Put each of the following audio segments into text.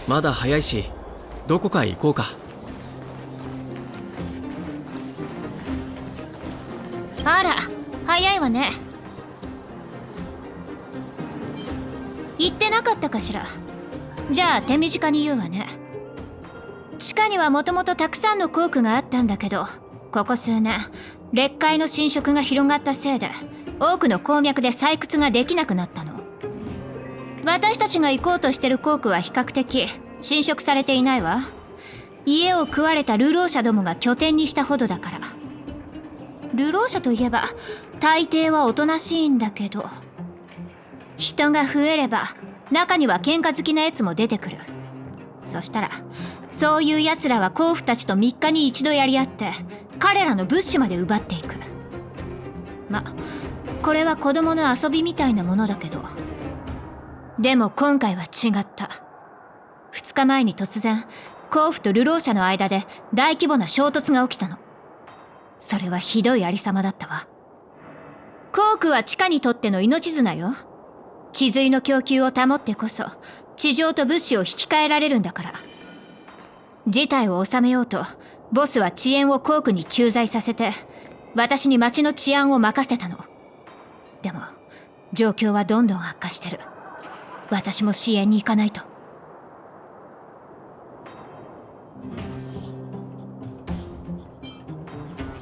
まだ早いし、どこかへ行こうか。あら、早いわね。言ってなかったかしら。じゃあ手短に言うわね。地下にはもともとたくさんの鉱区があったんだけど、ここ数年劣化の侵食が広がったせいで多くの鉱脈で採掘ができなくなったの。私たちが行こうとしてる鉱区は比較的侵食されていないわ。家を食われた流浪者どもが拠点にしたほどだから。流浪者といえば大抵はおとなしいんだけど、人が増えれば中には喧嘩好きなやつも出てくる。そしたらそういうやつらは鉱夫たちと3日に一度やり合って彼らの物資まで奪っていく。これは子供の遊びみたいなものだけど、でも今回は違った。2日前に突然鉱夫と流浪者の間で大規模な衝突が起きたの。それはひどいありさまだったわ。鉱区は地下にとっての命綱よ。治水の供給を保ってこそ地上と物資を引き換えられるんだから。事態を収めようとボスは遅延を鉱区に駐在させて、私に町の治安を任せたの。でも状況はどんどん悪化してる。私も支援に行かないと。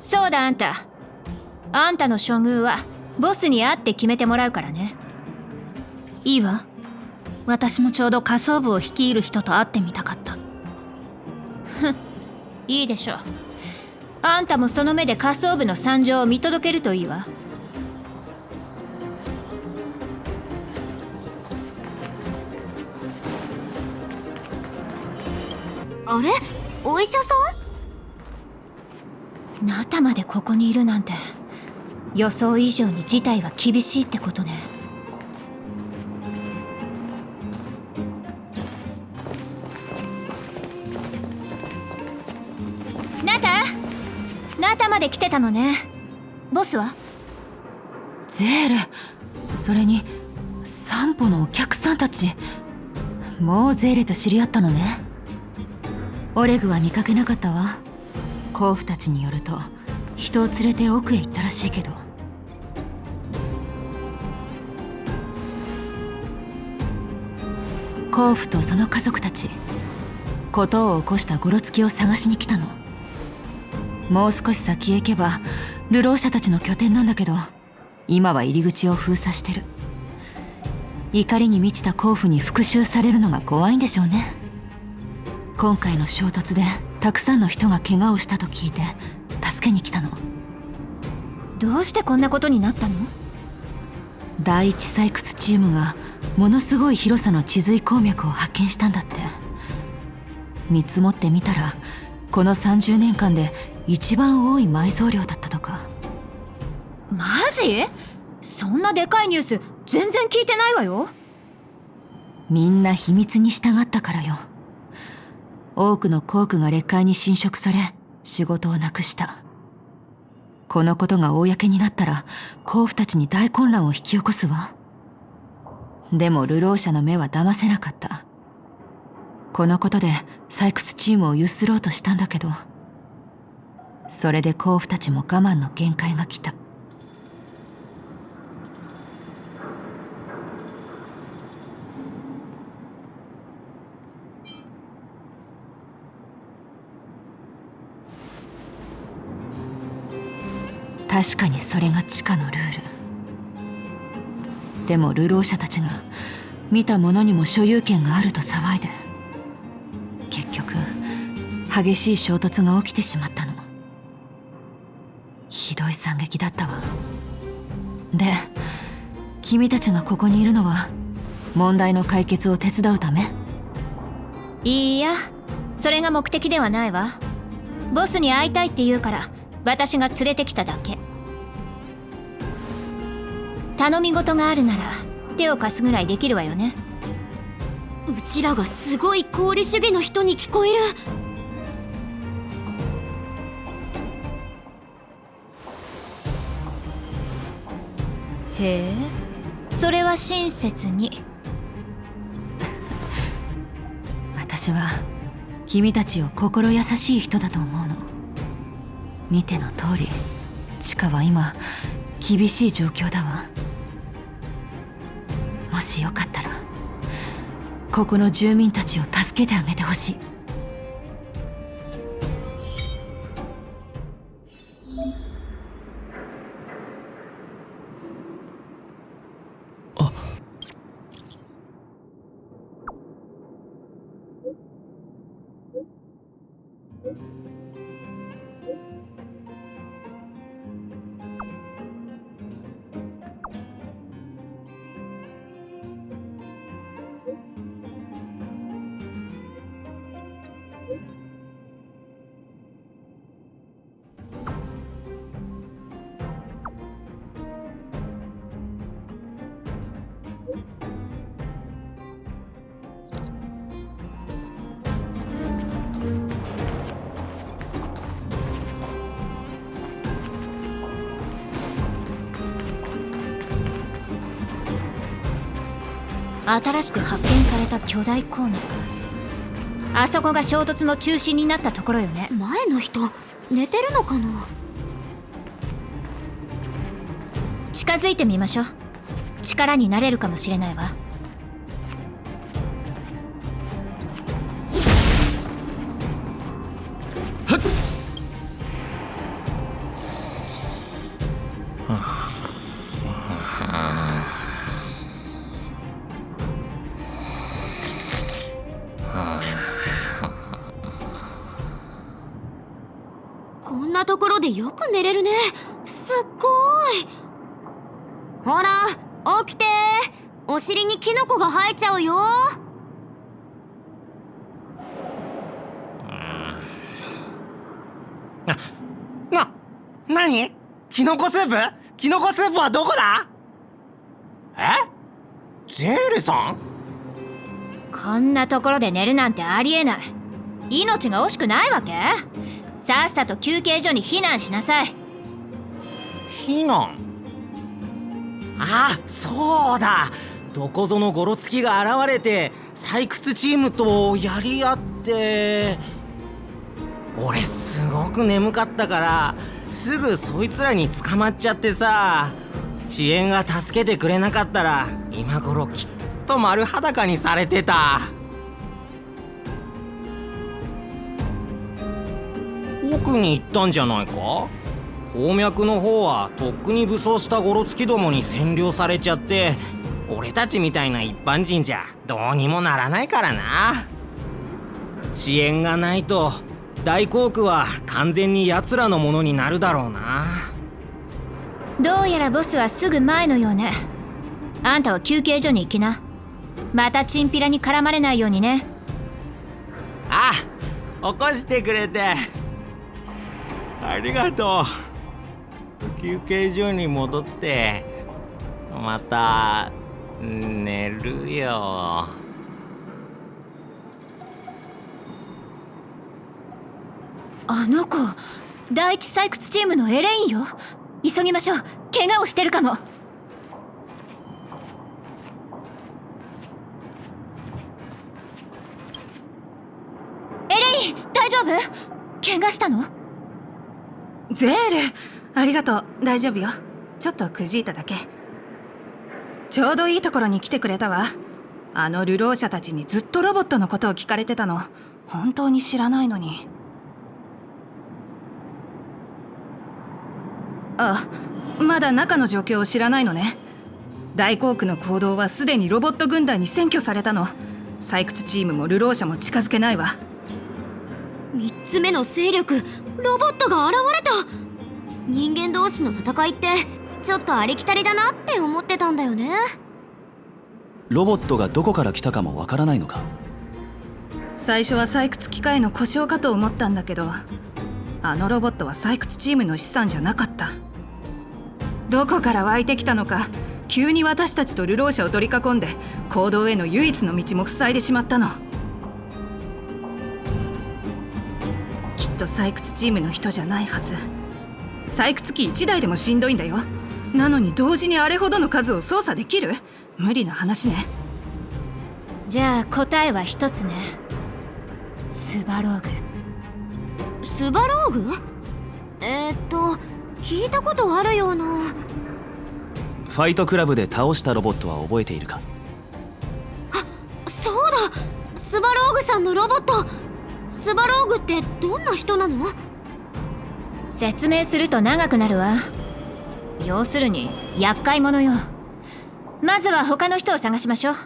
そうだ、あんたの処遇はボスに会って決めてもらうからね。いいわ。私もちょうど下層部を率いる人と会ってみたかった。いいでしょう。あんたもその目で下層部の惨状を見届けるといいわ。あれ、お医者さん？ナタまでここにいるなんて、予想以上に事態は厳しいってことね。ナタまで来てたのね。ボスは？ゼーレ、それに散歩のお客さんたち。もうゼーレと知り合ったのね。オレグは見かけなかったわ。鉱夫たちによると人を連れて奥へ行ったらしいけど。鉱夫とその家族たち、事を起こしたゴロツキを探しに来たの。もう少し先へ行けば流浪者たちの拠点なんだけど、今は入り口を封鎖してる。怒りに満ちた鉱夫に復讐されるのが怖いんでしょうね。今回の衝突でたくさんの人が怪我をしたと聞いて助けに来たの。どうしてこんなことになったの？第一採掘チームがものすごい広さの治水鉱脈を発見したんだって。見積もってみたらこの30年間で一番多い埋蔵量だったとか。マジ？そんなでかいニュース全然聞いてないわよ。みんな秘密に従ったからよ。多くの鉱区が劣化に侵食され仕事をなくした。このことが公になったら鉱夫たちに大混乱を引き起こすわ。でも流浪者の目は騙せなかった。このことで採掘チームをゆすろうとしたんだけど、それで鉱夫たちも我慢の限界が来た。確かにそれが地下のルール。でも流浪者たちが見た者にも所有権があると騒いで、結局激しい衝突が起きてしまったの。ひどい惨劇だったわ。で、君たちがここにいるのは問題の解決を手伝うため？いいや、それが目的ではないわ。ボスに会いたいって言うから私が連れてきただけ。頼み事があるなら手を貸すぐらいできるわよね。うちらがすごい功利主義の人に聞こえる。へえ、それは親切に。私は君たちを心優しい人だと思うの。見ての通り、チカは今厳しい状況だわ。もしよかったらここの住民たちを助けてあげてほしい。新しく発見された巨大鉱脈、あそこが衝突の中心になったところよね。前の人寝てるのかな。近づいてみましょう。力になれるかもしれないわ。こんなところでよく寝れるね。すっごい。ほら起きて、お尻にキノコが生えちゃうよ。何？キノコスープ？キノコスープはどこだ？ジェールさん？こんなところで寝るなんてありえない。命が惜しくないわけ？さっさと休憩所に避難しなさい。避難？あ、そうだ。どこぞのゴロツキが現れて採掘チームとやり合って、俺すごく眠かったからすぐそいつらに捕まっちゃってさ、遅延が助けてくれなかったら今頃きっと丸裸にされてた。奥に行ったんじゃないか？鉱脈の方はとっくに武装したゴロツキどもに占領されちゃって、俺たちみたいな一般人じゃどうにもならないからな。遅延がないと大航空は完全に奴らのものになるだろうな。どうやらボスはすぐ前のようね。あんたは休憩所に行きな。またチンピラに絡まれないようにね。あ、起こしてくれてありがとう。休憩所に戻ってまた寝るよ。あの子、第一採掘チームのエレインよ。急ぎましょう。怪我をしてるかも。エレイン、大丈夫？怪我したの？ゼール、ありがとう。大丈夫よ。ちょっとくじいただけ。ちょうどいいところに来てくれたわ。あの流浪者たちにずっとロボットのことを聞かれてたの。本当に知らないのに。あ、まだ中の状況を知らないのね。大航空の行動はすでにロボット軍団に占拠されたの。採掘チームも流浪者も近づけないわ。3つ目の勢力、ロボットが現れた。人間同士の戦いってちょっとありきたりだなって思ってたんだよね。ロボットがどこから来たかもわからないのか？最初は採掘機械の故障かと思ったんだけど、あのロボットは採掘チームの資産じゃなかった。どこから湧いてきたのか、急に私たちと流浪者を取り囲んで坑道への唯一の道も塞いでしまったの。きっと採掘チームの人じゃないはず。採掘機1台でもしんどいんだよ。なのに同時にあれほどの数を操作できる？無理な話ね。じゃあ答えは一つね。スバローグ。スバローグ？聞いたことあるような。ファイトクラブで倒したロボットは覚えているか？そうだ、スバローグさんのロボット。スバローグってどんな人なの？説明すると長くなるわ。要するに厄介者よ。まずは他の人を探しましょう。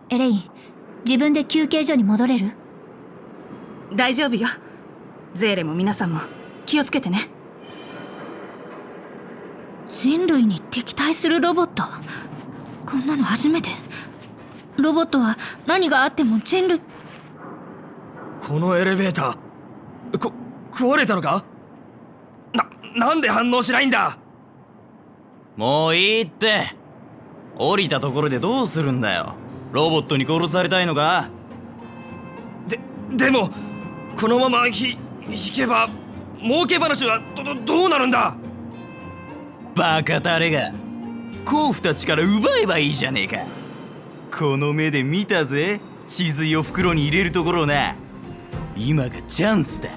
エレイン、自分で休憩所に戻れる？大丈夫よ。ゼーレも皆さんも気をつけてね。人類に敵対するロボット、こんなの初めて。ロボットは何があっても人類。このエレベーター壊れたのか？なんで反応しないんだ？もういいって。降りたところでどうするんだよ。ロボットに殺されたいのか？でもこのまま引けば儲け話はどうなるんだ？バカタレが甲府たちから奪えばいいじゃねえか。この目で見たぜ、地髄を袋に入れるところをな。今がチャンスだ。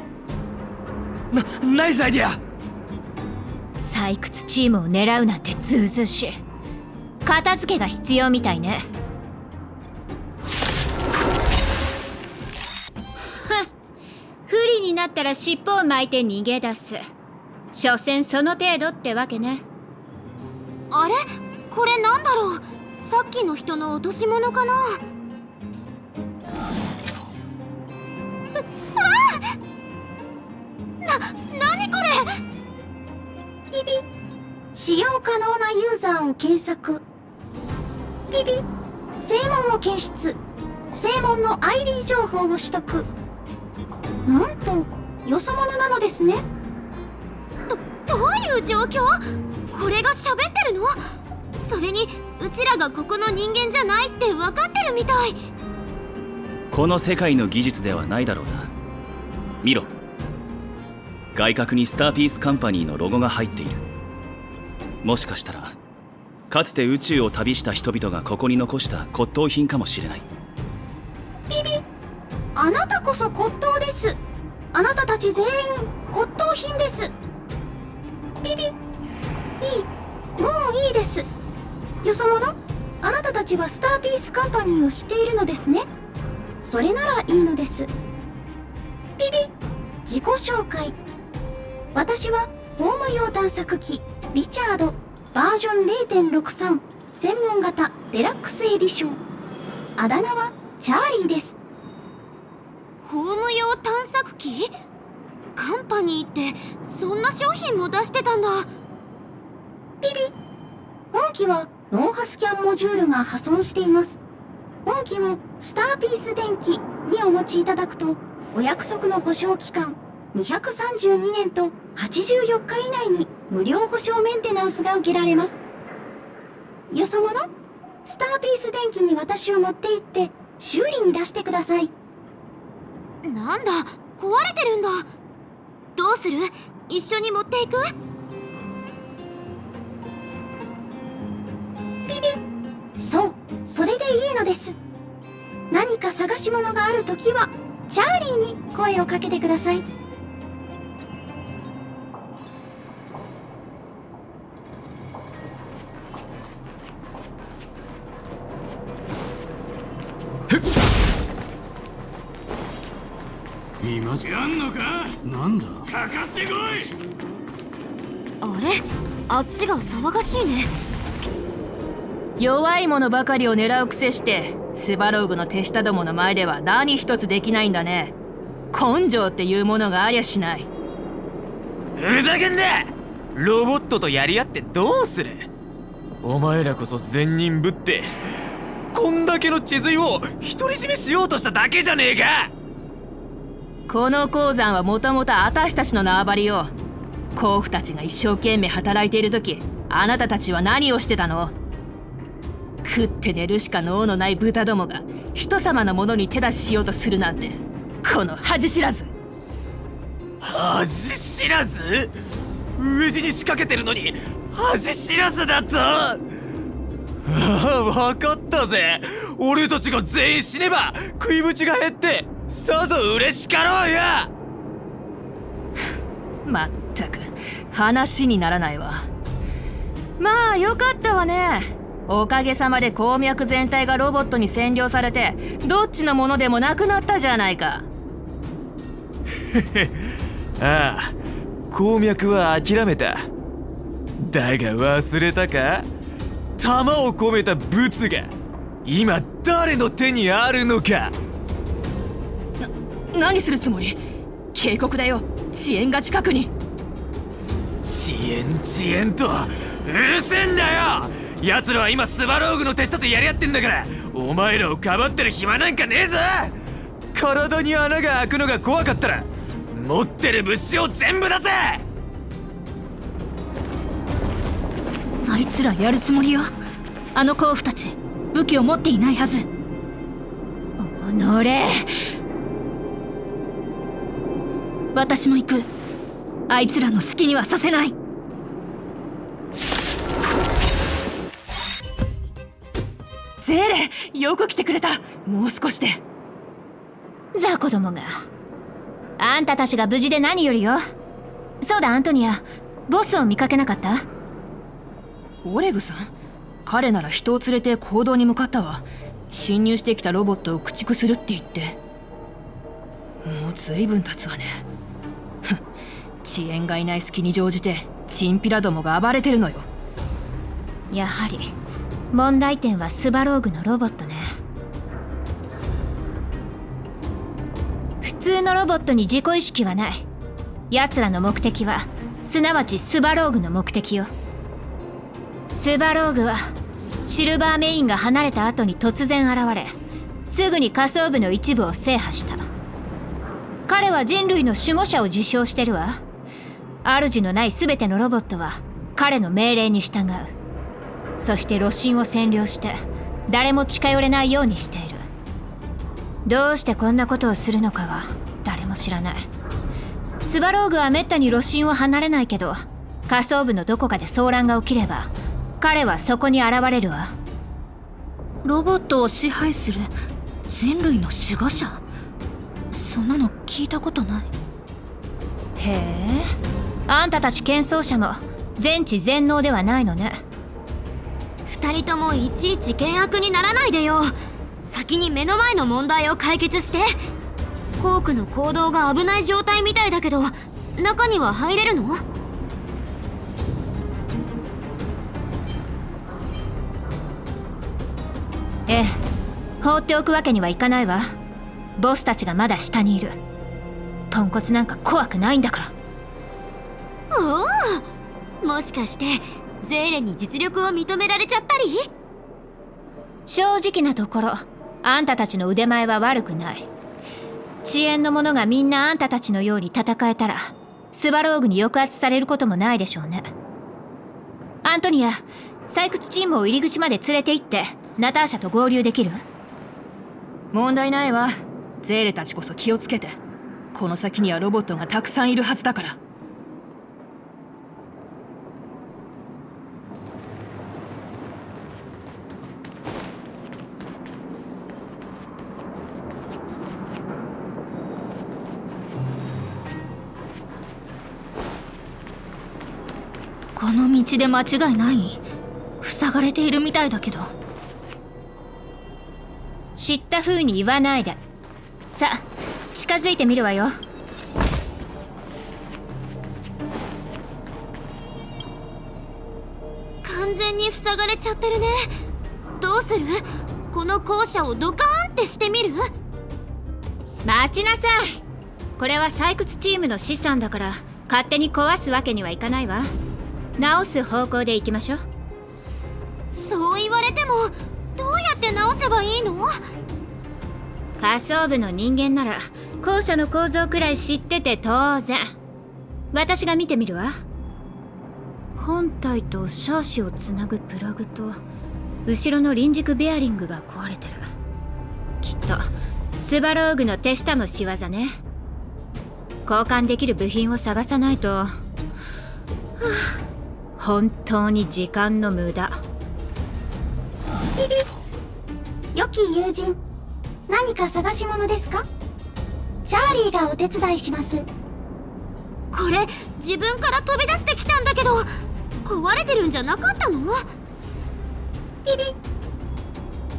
ナイスアイディア。採掘チームを狙うなんてずうずうしい。片付けが必要みたいね。不利になったら尻尾を巻いて逃げ出す。所詮その程度ってわけね。あれ？これなんだろう？さっきの人の落とし物かな？何これ？ビビ、使用可能なユーザーを検索。ビビ、正門を検出。正門の ID 情報を取得。なんとよそ者なのですね。どういう状況？これが喋ってるの？それにうちらがここの人間じゃないって分かってるみたい。この世界の技術ではないだろうな。見ろ、外角にスターピースカンパニーのロゴが入っている。もしかしたらかつて宇宙を旅した人々がここに残した骨董品かもしれない。ビビ、あなたこそ骨董です。あなたたち全員骨董品です。ビビ、もういいです。よそ者、あなたたちはスターピースカンパニーを知っているのですね。それならいいのです。ビビ、自己紹介。私はホーム用探索機リチャードバージョン 0.63 専門型デラックスエディション。あだ名はチャーリーです。ホーム用探索機？カンパニーってそんな商品も出してたんだ。ビビ、本機はノーハスキャンモジュールが破損しています。本機をスターピース電機にお持ちいただくと、お約束の保証期間232年と84日以内に無料保証メンテナンスが受けられます。よそ者、スターピース電機に私を持って行って修理に出してください。なんだ、壊れてるんだ。どうする？一緒に持っていく？ビビ、そう、それでいいのです。何か探し物があるときはチャーリーに声をかけてください。今じゃやんのか？なんだ？かかってこい！あれ？あっちが騒がしいね。弱いものばかりを狙うくせして、スバローグの手下どもの前では何一つできないんだね。根性っていうものがありゃしない。ふざけんな！ロボットとやり合ってどうする？お前らこそ善人ぶってこんだけの地髄を独り占めしようとしただけじゃねえか。この鉱山はもともと私たちの縄張りよ。甲府たちが一生懸命働いている時、あなたたちは何をしてたの？食って寝るしか能のない豚どもが人様のものに手出ししようとするなんて、この恥知らず。恥知らず？飢え死に仕掛けてるのに恥知らずだと？ああ、分かったぜ。俺たちが全員死ねば食いぶちが減ってさぞ嬉しかろうや。まったく話にならないわ。まあよかったわね。おかげさまで鉱脈全体がロボットに占領されて、どっちのものでもなくなったじゃないか。ああ、鉱脈は諦めた。だが忘れたか、弾を込めたブツが今誰の手にあるのか。何するつもり？警告だよ、遅延が近くに。遅延とうるせえんだよ。奴らは今スバローグの手下とやり合ってんだから、お前らをかばってる暇なんかねえぞ。体に穴が開くのが怖かったら持ってる物資を全部出せ。あいつらやるつもりよ。あの甲府たち武器を持っていないはず。おのれ、私も行く。あいつらの好きにはさせない。ゼーレ、よく来てくれた。もう少しで。ザコどもが。あんたたちが無事で何よりよ。そうだアントニア、ボスを見かけなかった？オレグさん？彼なら人を連れて行動に向かったわ。侵入してきたロボットを駆逐するって言って。もう随分経つわね。遅延がいない隙に乗じてチンピラどもが暴れてるのよ。やはり問題点はスバローグのロボットね。普通のロボットに自己意識はない。奴らの目的はすなわちスバローグの目的よ。スバローグはシルバーメインが離れた後に突然現れ、すぐに下層部の一部を制覇した。彼は人類の守護者を自称してるわ。主のない全てのロボットは彼の命令に従う。そして炉心を占領して誰も近寄れないようにしている。どうしてこんなことをするのかは誰も知らない。スバローグはめったに炉心を離れないけど、下層部のどこかで騒乱が起きれば彼はそこに現れるわ。ロボットを支配する人類の守護者？そんなの聞いたことない。へえ、あんたたち剣争者も全知全能ではないのね。二人ともいちいち険悪にならないでよ。先に目の前の問題を解決して。コークの行動が危ない状態みたいだけど、中には入れるの？ええ、放っておくわけにはいかないわ。ボスたちがまだ下にいる。ポンコツなんか怖くないんだから。おお、もしかしてゼーレに実力を認められちゃったり？正直なところ、あんたたちの腕前は悪くない。遅延の者がみんなあんたたちのように戦えたら、スバローグに抑圧されることもないでしょうね。アントニア、採掘チームを入り口まで連れて行ってナターシャと合流できる？問題ないわ。ゼーレたちこそ気をつけて。この先にはロボットがたくさんいるはずだから。この道で間違いない？塞がれているみたいだけど。知った風に言わないで。さあ、近づいてみるわよ。完全に塞がれちゃってるね。どうする？この校舎をドカーンってしてみる？待ちなさい。これは採掘チームの資産だから勝手に壊すわけにはいかないわ。直す方向で行きましょう。そう言われてもどうやって直せばいいの？下層部の人間なら校舎の構造くらい知ってて当然。私が見てみるわ。本体とシャーシをつなぐプラグと後ろの輪軸ベアリングが壊れてる。きっとスバローグの手下の仕業ね。交換できる部品を探さないと。本当に時間の無駄。ビビ、良き友人、何か探し物ですか？チャーリーがお手伝いします。これ自分から飛び出してきたんだけど、壊れてるんじゃなかったの？ピピ。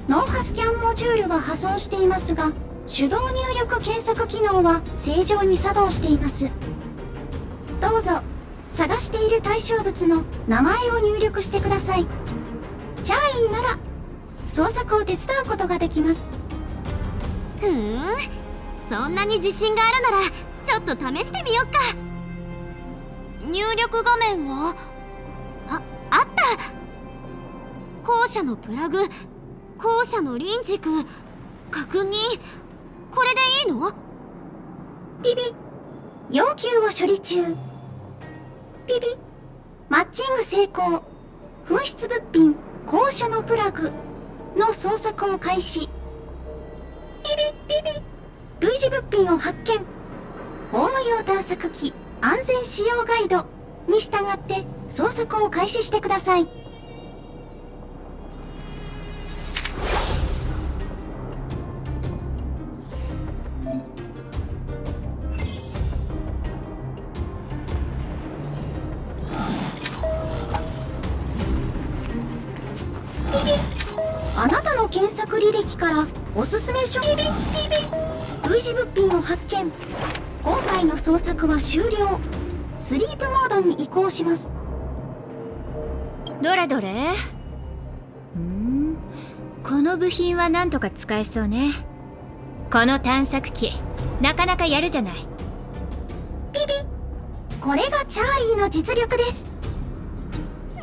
脳波スキャンモジュールは破損していますが、手動入力検索機能は正常に作動しています。どうぞ探している対象物の名前を入力してください。チャーリーなら捜索を手伝うことができます。そんなに自信があるならちょっと試してみよっか。入力画面はあった。校舎のプラグ、校舎の輪軸、確認。これでいいの？ピピ。要求を処理中。ピピ。マッチング成功。紛失物品校舎のプラグの捜索を開始。ピピピピ。類似物品を発見。ホーム用探索機安全使用ガイドに従って捜索を開始してください。あなたの検索履歴からおすすめ書類似物品を発見。今回の捜索は終了。スリープモードに移行します。どれどれ？この部品はなんとか使えそうね。この探索機なかなかやるじゃない。ピピ。これがチャーリーの実力です。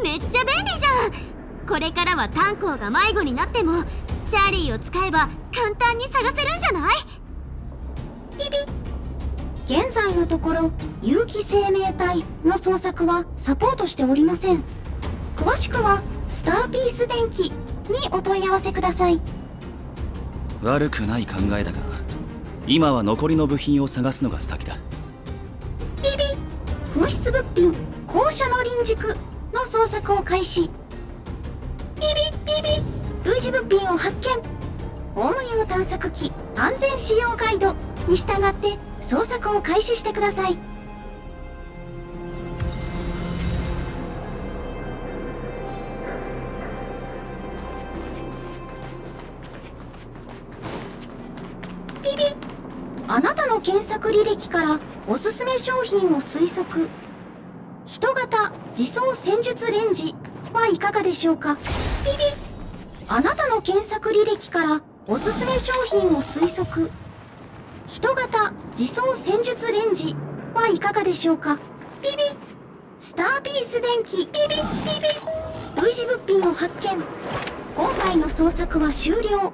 めっちゃ便利じゃん。これからは炭鉱が迷子になってもチャーリーを使えば簡単に探せるんじゃない？ピピ。現在のところ有機生命体の捜索はサポートしておりません。詳しくはスターピース電機にお問い合わせください。悪くない考えだが、今は残りの部品を探すのが先だ。ピピ。紛失物品校舎の輪軸の捜索を開始。ピピピピ。類似物品を発見。ホーム用探索機安全使用ガイドに従って捜索を開始してください。ピピ。あなたの検索履歴からおすすめ商品を推測。人型自走戦術レンジはいかがでしょうか？ピピ。あなたの検索履歴からおすすめ商品を推測。人型自走戦術レンジはいかがでしょうか？ピピ。スターピース電機ピピピピ。類似物品を発見。今回の捜索は終了。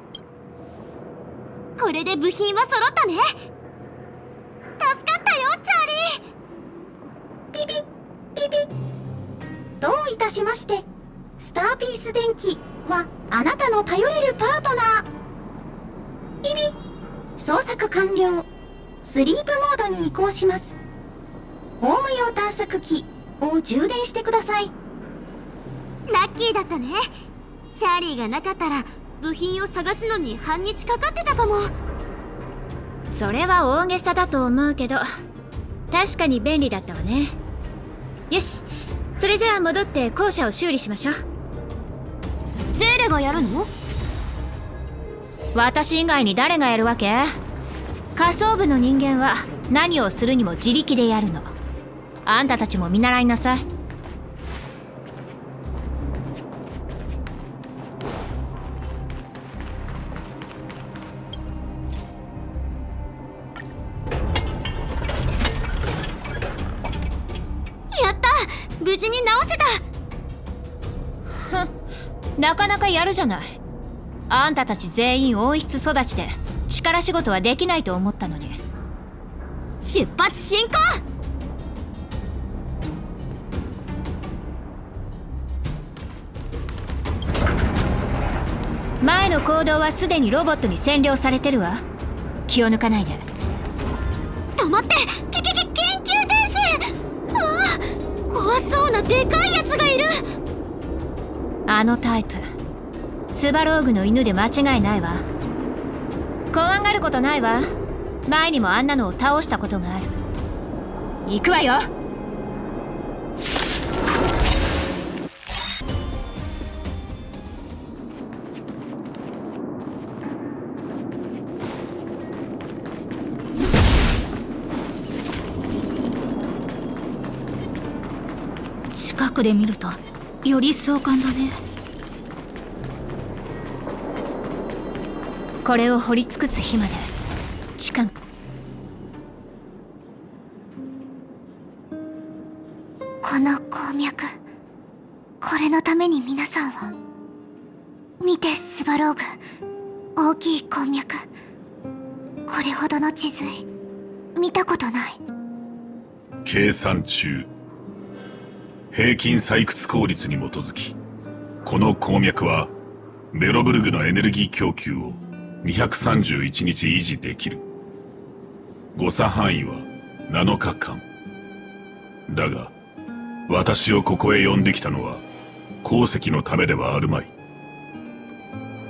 これで部品は揃ったね。助かったよチャーリー。ピピピピ。どういたしまして。スターピース電機はあなたの頼れるパートナー。ピピ。捜索完了。スリープモードに移行します。ホーム用探索機を充電してください。ラッキーだったね。チャーリーがなかったら部品を探すのに半日かかってたかも。それは大げさだと思うけど確かに便利だったわね。よし、それじゃあ戻って校舎を修理しましょう。ゼーレがやるの？私以外に誰がやるわけ？仮想部の人間は何をするにも自力でやるの。あんたたちも見習いなさい。やった！無事に直せた！なかなかやるじゃない。あんたたち全員温室育ちで力仕事はできないと思ったのに。出発進行！前の行動はすでにロボットに占領されてるわ。気を抜かないで。止まって！研究天使！ああ、怖そうなでかいやつがいる！あのタイプスバローグの犬で間違いないわ。怖がることないわ。前にもあんなのを倒したことがある。行くわよ。近くで見るとより壮観だね。これを掘り尽くす日まで時間。この鉱脈、これのために皆さんは。見てスバローグ、大きい鉱脈。これほどの地髄見たことない。計算中。平均採掘効率に基づき、この鉱脈はベロブルグのエネルギー供給を231日維持できる。誤差範囲は7日間。だが私をここへ呼んできたのは鉱石のためではあるまい。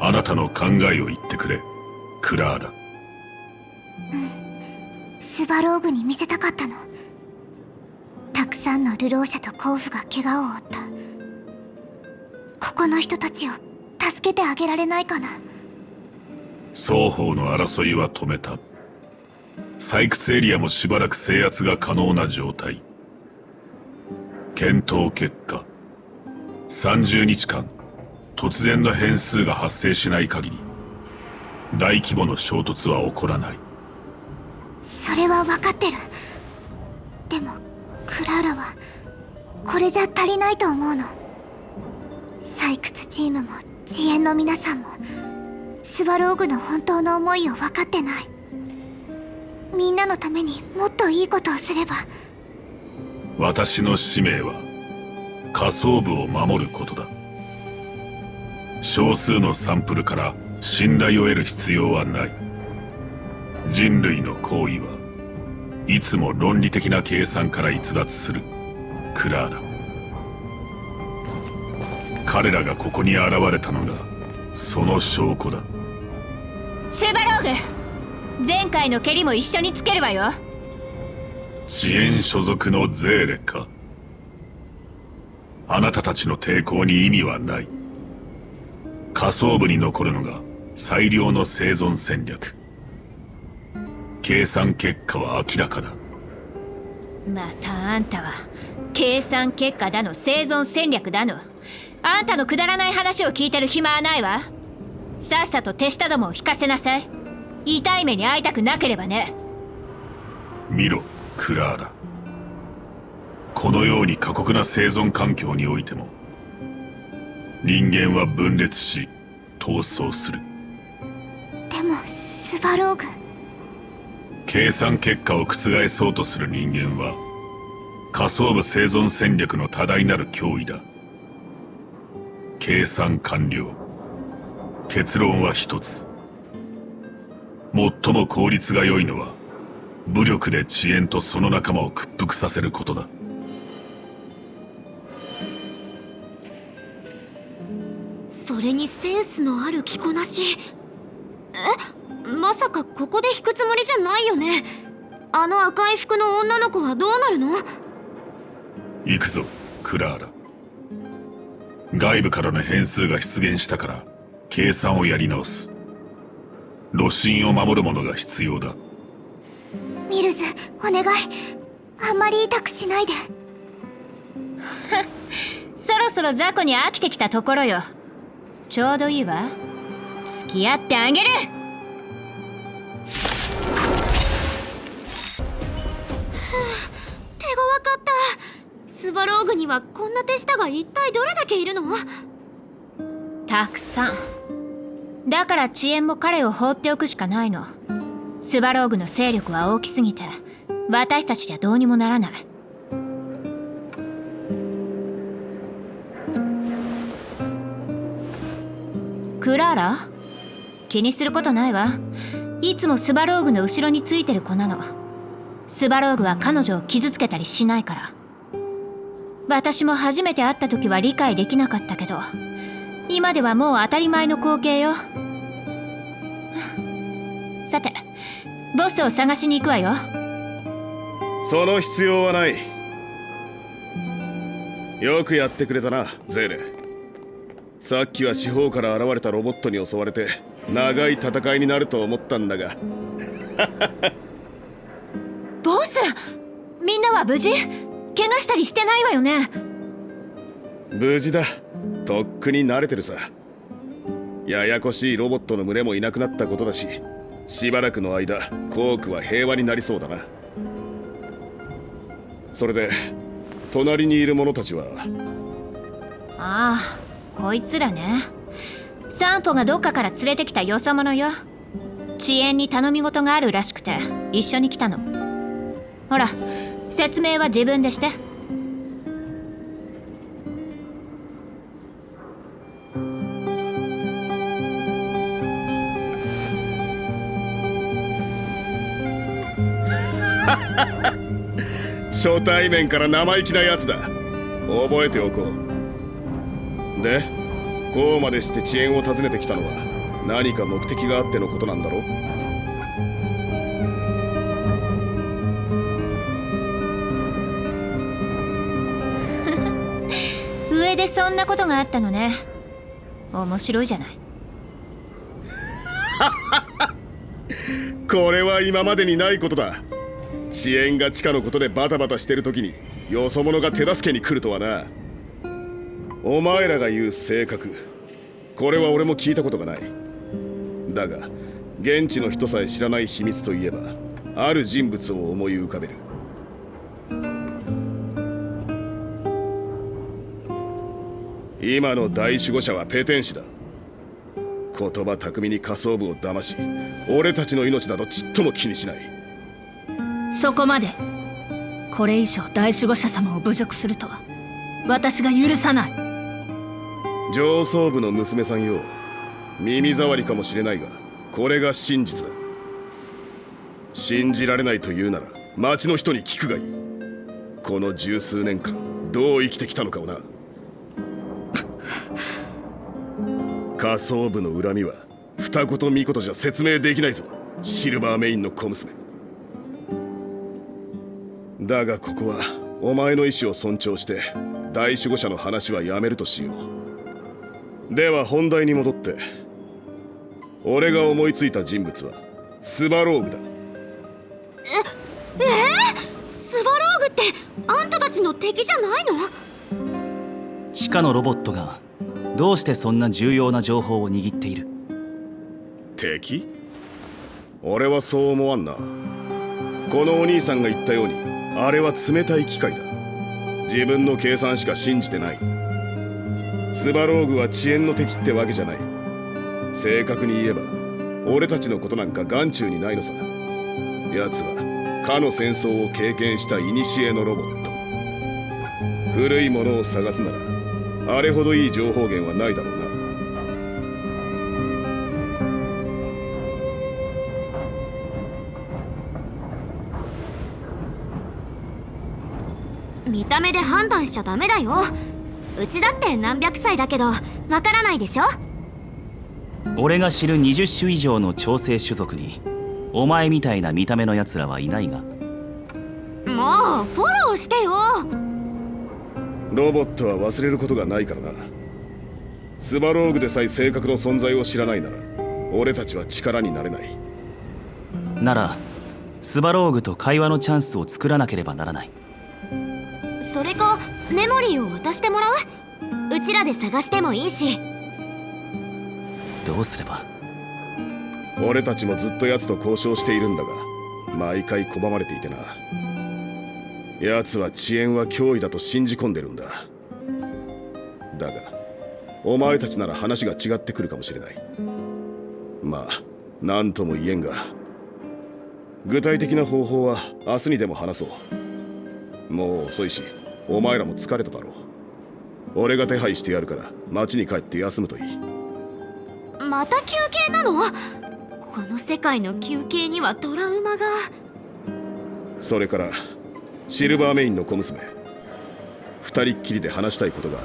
あなたの考えを言ってくれ、クラーラ。スバローグに見せたかったの。たくさんの流浪者と鉱夫が怪我を負った。ここの人たちを助けてあげられないかな。双方の争いは止めた。採掘エリアもしばらく制圧が可能な状態。検討結果、30日間突然の変数が発生しない限り大規模の衝突は起こらない。それは分かってる。でもクラーラはこれじゃ足りないと思うの。採掘チームも遅延の皆さんもスバローグの本当の思いを分かってない。みんなのためにもっといいことをすれば。私の使命は下層部を守ることだ。少数のサンプルから信頼を得る必要はない。人類の行為はいつも論理的な計算から逸脱する、クラーラ。彼らがここに現れたのがその証拠だ。スバローグ、前回の蹴りも一緒につけるわよ。遅延所属のゼーレか。あなたたちの抵抗に意味はない。下層部に残るのが最良の生存戦略。計算結果は明らかだ。またあんたは計算結果だの生存戦略だの、あんたのくだらない話を聞いてる暇はないわ。さっさと手下どもを引かせなさい。痛い目に遭いたくなければね。見ろクラーラ。このように過酷な生存環境においても人間は分裂し闘争する。でもスバローグ、計算結果を覆そうとする人間は下層部生存戦略の多大なる脅威だ。計算完了。結論は一つ。最も効率が良いのは武力で遅延とその仲間を屈服させることだ。それにセンスのある着こなし。まさかここで引くつもりじゃないよね。あの赤い服の女の子はどうなるの？行くぞクラーラ。外部からの変数が出現したから計算をやり直す。炉心を守るものが必要だ。ミルズ、お願い。あんまり痛くしないで。そろそろ雑魚に飽きてきたところよ。ちょうどいいわ。付き合ってあげる。手強かった。スバローグにはこんな手下が一体どれだけいるの？たくさん。だから遅延も彼を放っておくしかないの。スバローグの勢力は大きすぎて私たちじゃどうにもならない。クラーラ、気にすることないわ。いつもスバローグの後ろについてる子なの。スバローグは彼女を傷つけたりしないから。私も初めて会った時は理解できなかったけど、今ではもう当たり前の光景よ。さて、ボスを探しに行くわよ。その必要はない。よくやってくれたな、ゼーレ。さっきは四方から現れたロボットに襲われて長い戦いになると思ったんだがボス、みんなは無事？怪我したりしてないわよね？無事だ。とっくに慣れてるさ。ややこしいロボットの群れもいなくなったことだし、しばらくの間コークは平和になりそうだな。それで隣にいる者たちは？ああ、こいつらね。サンポがどっかから連れてきたよそ者よ。遅延に頼み事があるらしくて一緒に来たの。ほら、説明は自分でして。初対面から生意気なやつだ。覚えておこう。で、こうまでして遅延を訪ねてきたのは何か目的があってのことなんだろう？上でそんなことがあったのね。面白いじゃない。これは今までにないことだ。遅延が地下のことでバタバタしてる時によそ者が手助けに来るとはな。お前らが言う性格、これは俺も聞いたことがない。だが現地の人さえ知らない秘密といえば、ある人物を思い浮かべる。今の大守護者はペテン師だ。言葉巧みに下層部を騙し、俺たちの命などちっとも気にしない。そこまで。これ以上大守護者様を侮辱するとは私が許さない。上層部の娘さんよ、耳障りかもしれないがこれが真実だ。信じられないというなら町の人に聞くがいい。この十数年間どう生きてきたのかをな。下層部の恨みは二言三言じゃ説明できないぞ、シルバーメインの小娘。だがここはお前の意志を尊重して大守護者の話はやめるとしよう。では本題に戻って、俺が思いついた人物はスバローグだ。スバローグってあんたたちの敵じゃないの？地下のロボットがどうしてそんな重要な情報を握っている？敵？俺はそう思わんな。このお兄さんが言ったようにあれは冷たい機械だ。自分の計算しか信じてない。スバローグは遅延の敵ってわけじゃない。正確に言えば俺たちのことなんか眼中にないのさ。奴はかの戦争を経験した古のロボット。古いものを探すならあれほどいい情報源はないだろうな。見た目で判断しちゃダメだよ。うちだって何百歳だけどわからないでしょ。俺が知る20種以上の調整種族にお前みたいな見た目のやつらはいないが。もうフォローしてよ。ロボットは忘れることがないからな。スバローグでさえ正確の存在を知らないなら俺たちは力になれない。ならスバローグと会話のチャンスを作らなければならない。それかメモリーを渡してもらう？うちらで探してもいいし。どうすれば？俺たちもずっと奴と交渉しているんだが毎回拒まれていてな。奴は遅延は脅威だと信じ込んでるんだ。だがお前たちなら話が違ってくるかもしれない。まあ何とも言えんが、具体的な方法は明日にでも話そう。もう遅いしお前らも疲れただろう。俺が手配してやるから町に帰って休むといい。また休憩なの？この世界の休憩にはトラウマが。それからシルバーメインの小娘、二人っきりで話したいことがあ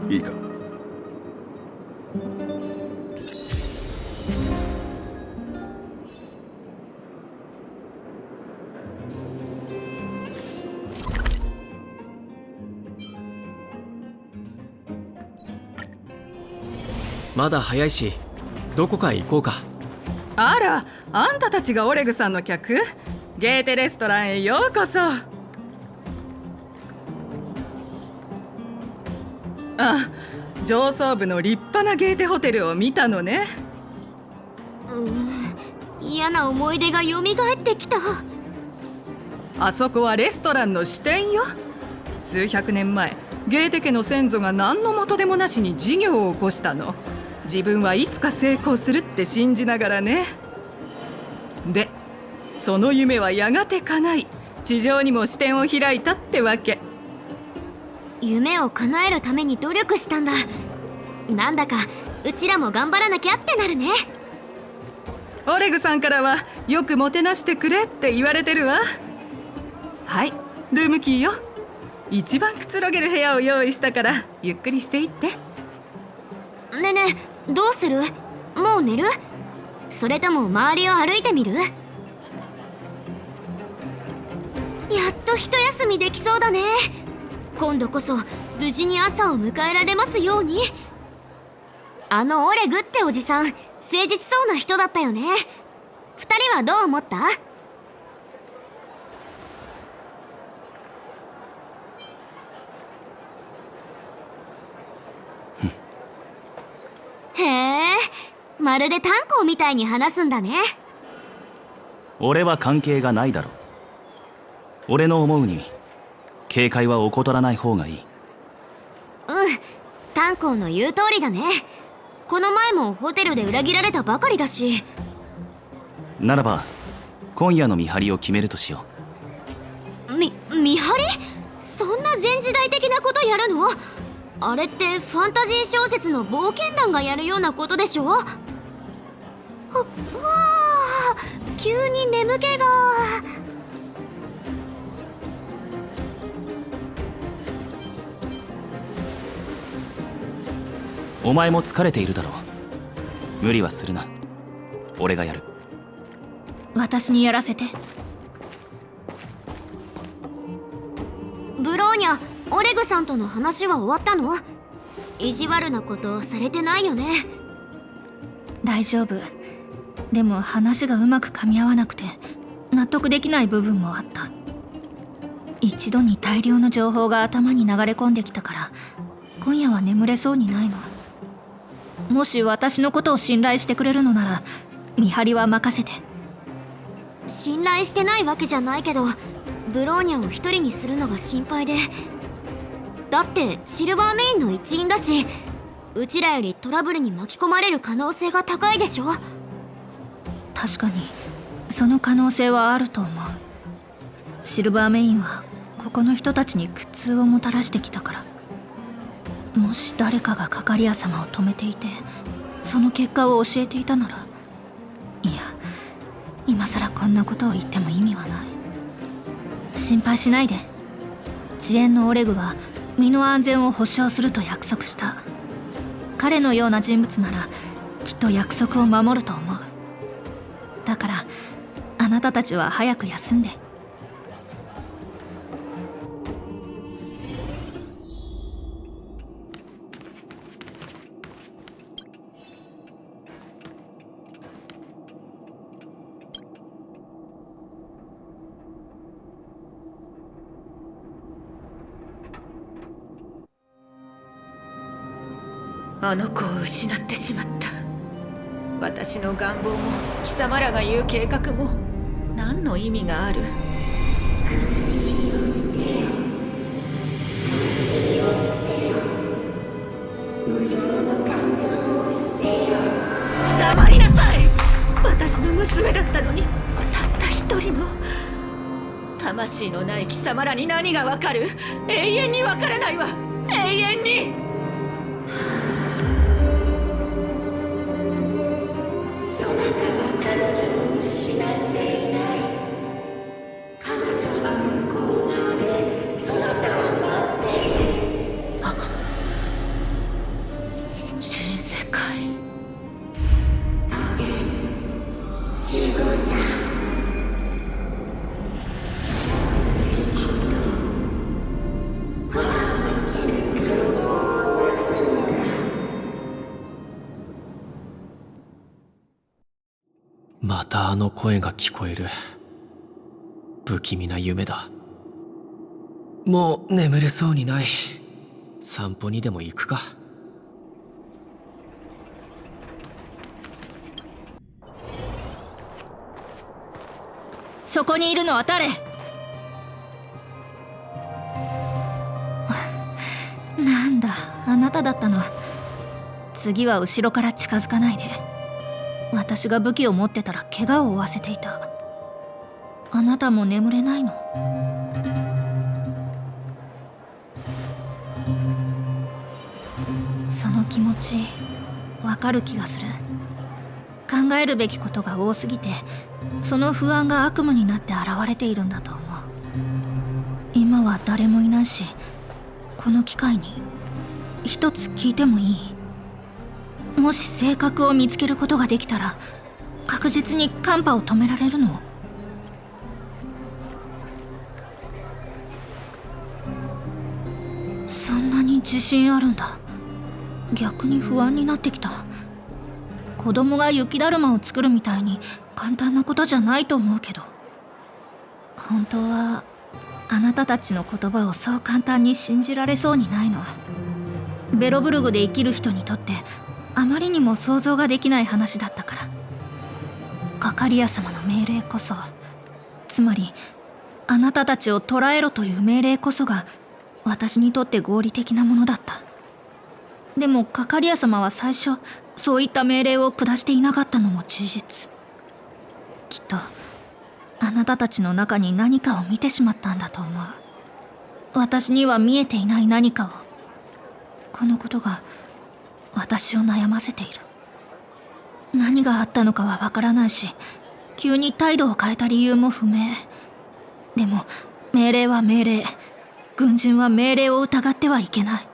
る。いいか？まだ早いし、どこか行こうか。あら、あんたたちがオレグさんの客？ゲーテレストランへようこそ。あ、上層部の立派なゲーテホテルを見たのね。嫌な思い出が蘇ってきた。あそこはレストランの支店よ。数百年前、ゲーテ家の先祖が何の元でもなしに事業を起こしたの。自分はいつか成功するって信じながらね。で、その夢はやがて叶い、地上にも支店を開いたってわけ。夢を叶えるために努力したんだ。なんだかうちらも頑張らなきゃってなるね。オレグさんからはよくもてなしてくれって言われてるわ。はい、ルームキーよ。一番くつろげる部屋を用意したからゆっくりしていって。ねね、どうする？もう寝る？それとも周りを歩いてみる？やっと一休みできそうだね。今度こそ無事に朝を迎えられますように。あのオレグっておじさん、誠実そうな人だったよね。二人はどう思った？へえ、まるで炭鉱みたいに話すんだね。俺は関係がないだろう。俺の思うに警戒は怠らない方がいい。炭鉱の言う通りだね。この前もホテルで裏切られたばかりだし。ならば今夜の見張りを決めるとしよう。見張り？そんな前時代的なことやるの？あれってファンタジー小説の冒険団がやるようなことでしょ？わあ、急に眠気が。お前も疲れているだろう。無理はするな。俺がやる。私にやらせて。ブローニャ、オレグさんとの話は終わったの？意地悪なことされてないよね？大丈夫。でも話がうまく噛み合わなくて納得できない部分もあった。一度に大量の情報が頭に流れ込んできたから今夜は眠れそうにないの。もし私のことを信頼してくれるのなら見張りは任せて。信頼してないわけじゃないけど、ブローニャを一人にするのが心配で。だってシルバーメインの一員だし、うちらよりトラブルに巻き込まれる可能性が高いでしょ。確かにその可能性はあると思う。シルバーメインはここの人たちに苦痛をもたらしてきたから。もし誰かがカカリア様を止めていてその結果を教えていたなら、いや今さらこんなことを言っても意味はない。心配しないで。遅延のオレグは身の安全を保証すると約束した。彼のような人物ならきっと約束を守ると思う。だからあなたたちは早く休んで。あの子を失ってしまった。私の願望も貴様らが言う計画も何の意味がある？黙りなさい。私の娘だったのに、たった一人の。魂のない貴様らに何がわかる？永遠にわからないわ。永遠に。たあの声が聞こえる。不気味な夢だ。もう眠れそうにない。散歩にでも行くか。そこにいるのは誰？なんだ、あなただったの。次は後ろから近づかないで。私が武器を持ってたら怪我を負わせていた。あなたも眠れないの？その気持ちわかる気がする。考えるべきことが多すぎて、その不安が悪夢になって現れているんだと思う。今は誰もいないし、この機会に一つ聞いてもいい？もし性格を見つけることができたら、確実に寒波を止められるの？そんなに自信あるんだ。逆に不安になってきた。子供が雪だるまを作るみたいに簡単なことじゃないと思うけど、本当はあなたたちの言葉をそう簡単に信じられそうにないの。ベロブルグで生きる人にとってあまりにも想像ができない話だったから。カカリア様の命令こそ、つまりあなたたちを捕らえろという命令こそが私にとって合理的なものだった。でもカカリア様は最初そういった命令を下していなかったのも事実。きっとあなたたちの中に何かを見てしまったんだと思う。私には見えていない何かを。このことが私を悩ませている。何があったのかはわからないし、急に態度を変えた理由も不明。でも命令は命令。軍人は命令を疑ってはいけない。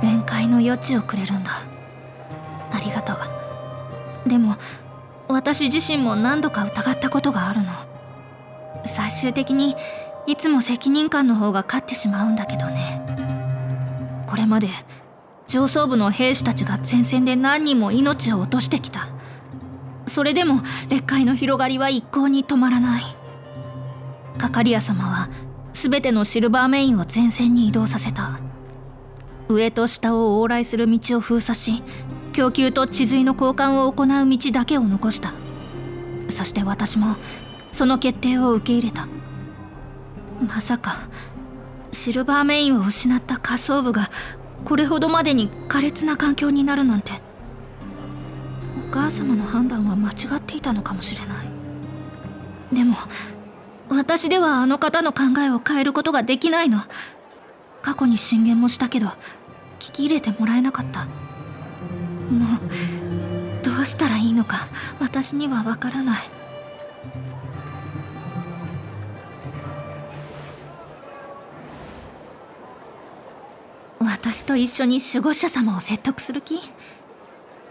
弁解の余地をくれるんだ。ありがとう。でも私自身も何度か疑ったことがあるの。最終的にいつも責任感の方が勝ってしまうんだけどね。これまで上層部の兵士たちが前線で何人も命を落としてきた。それでも劣界の広がりは一向に止まらない。カカリア様は全てのシルバーメインを前線に移動させた。上と下を往来する道を封鎖し、供給と治水の交換を行う道だけを残した。そして私もその決定を受け入れた。まさかシルバーメインを失った下層部がこれほどまでに苛烈な環境になるなんて。お母様の判断は間違っていたのかもしれない。でも私ではあの方の考えを変えることができないの。過去に進言もしたけど聞き入れてもらえなかった。もうどうしたらいいのか私にはわからない。私と一緒に守護者様を説得する気？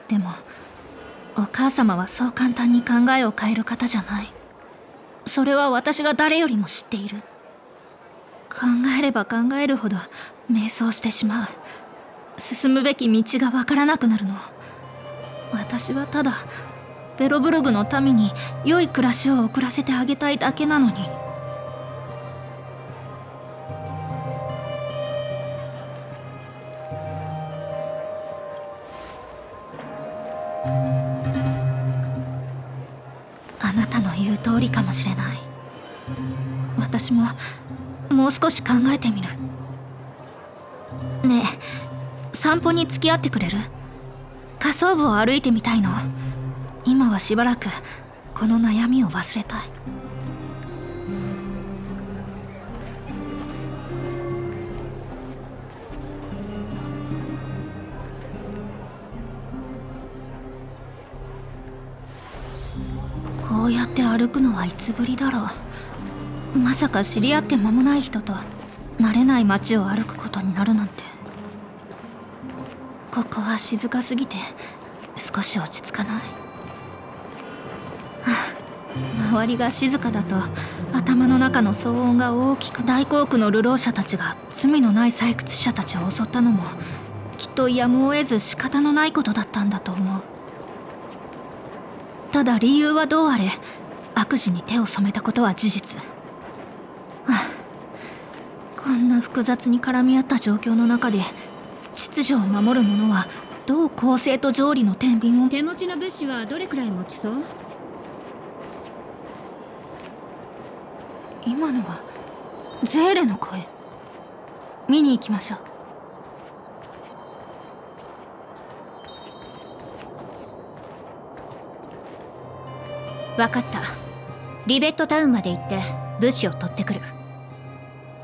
でもお母様はそう簡単に考えを変える方じゃない。それは私が誰よりも知っている。考えれば考えるほど迷走してしまう。進むべき道がわからなくなるの。私はただベロブルグの民に良い暮らしを送らせてあげたいだけなのに。あなたの言う通りかもしれない。私ももう少し考えてみる。ねえ、散歩に付き合ってくれる？下層部を歩いてみたいの。今はしばらくこの悩みを忘れたい。こうやって歩くのはいつぶりだろう。まさか知り合って間もない人と慣れない街を歩くことになるなんて。ここは静かすぎて少し落ち着かない。周りが静かだと頭の中の騒音が大きく、大航空の流浪者たちが罪のない採掘者たちを襲ったのもきっとやむを得ず仕方のないことだったんだと思う。ただ理由はどうあれ悪事に手を染めたことは事実。こんな複雑に絡み合った状況の中で秩序を守る者はどう公正と条理の天秤を。手持ちの物資はどれくらい持ちそう？今のはゼーレの声。見に行きましょう。分かった。リベットタウンまで行って物資を取ってくる。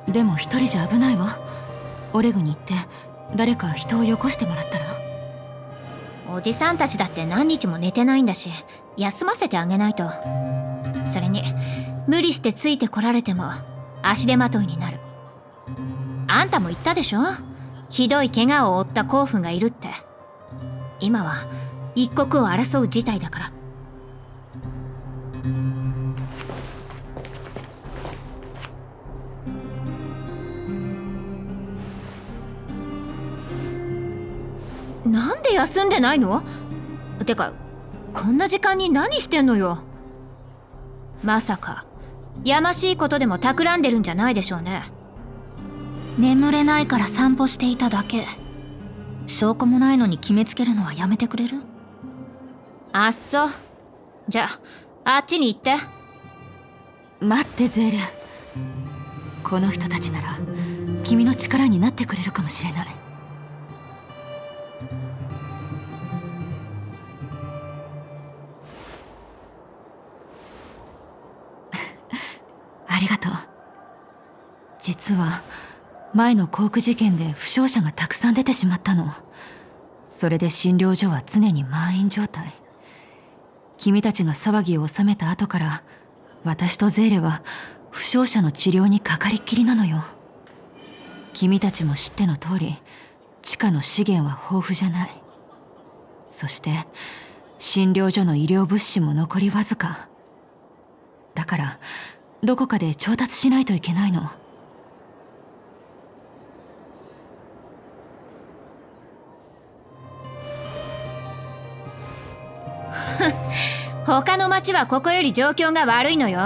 でも一人じゃ危ないわ。オレグに行って誰か人をよこしてもらったら。おじさんたちだって何日も寝てないんだし、休ませてあげないと。それに無理してついてこられても足手まといになる。あんたも言ったでしょ、ひどい怪我を負った甲府がいるって。今は一刻を争う事態だから。なんで休んでないの？てかこんな時間に何してんのよ。まさかやましいことでも企んでるんじゃないでしょうね。眠れないから散歩していただけ。証拠もないのに決めつけるのはやめてくれる？あっそ。じゃああっちに行って。待ってゼーレ。この人たちなら君の力になってくれるかもしれない。ありがとう。実は前のコーク事件で負傷者がたくさん出てしまったの。それで診療所は常に満員状態。君たちが騒ぎを収めた後から私とゼーレは負傷者の治療にかかりっきりなのよ。君たちも知っての通り地下の資源は豊富じゃない。そして診療所の医療物資も残りわずかだから、どこかで調達しないといけないの。他の町はここより状況が悪いのよ。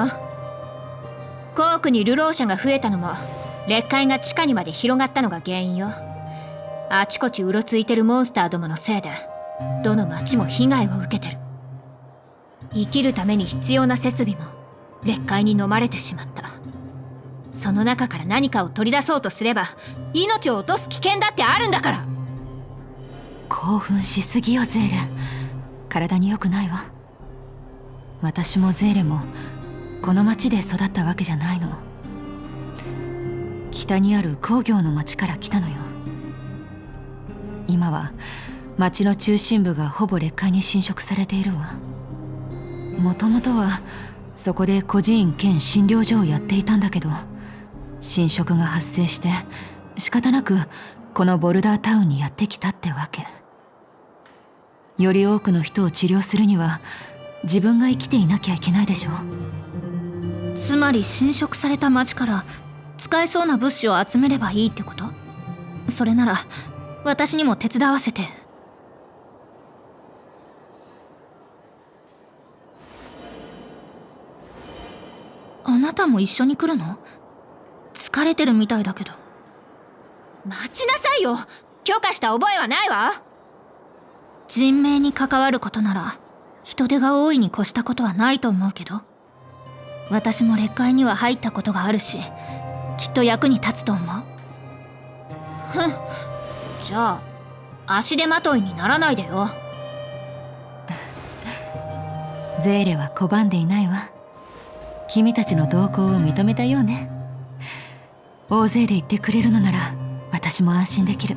コークに流浪者が増えたのも劣界が地下にまで広がったのが原因よ。あちこちうろついてるモンスターどものせいでどの町も被害を受けてる。生きるために必要な設備も劣界に飲まれてしまった。その中から何かを取り出そうとすれば命を落とす危険だってあるんだから。興奮しすぎよゼーレ。体に良くないわ。私もゼーレもこの町で育ったわけじゃないの。北にある工業の町から来たのよ。今は町の中心部がほぼ劣界に侵食されているわ。もともとはそこで孤児院兼診療所をやっていたんだけど、侵食が発生して仕方なくこのボルダータウンにやってきたってわけ。より多くの人を治療するには自分が生きていなきゃいけないでしょ。つまり侵食された町から使えそうな物資を集めればいいってこと？それなら私にも手伝わせて。あなたも一緒に来るの？疲れてるみたいだけど。待ちなさいよ。許可した覚えはないわ。人命に関わることなら人手が多いに越したことはないと思うけど、私も劣界には入ったことがあるし、きっと役に立つと思う。ふん。じゃあ足手まといにならないでよ。ゼーレは拒んでいないわ。君たちの同行を認めたようね。大勢で言ってくれるのなら私も安心できる。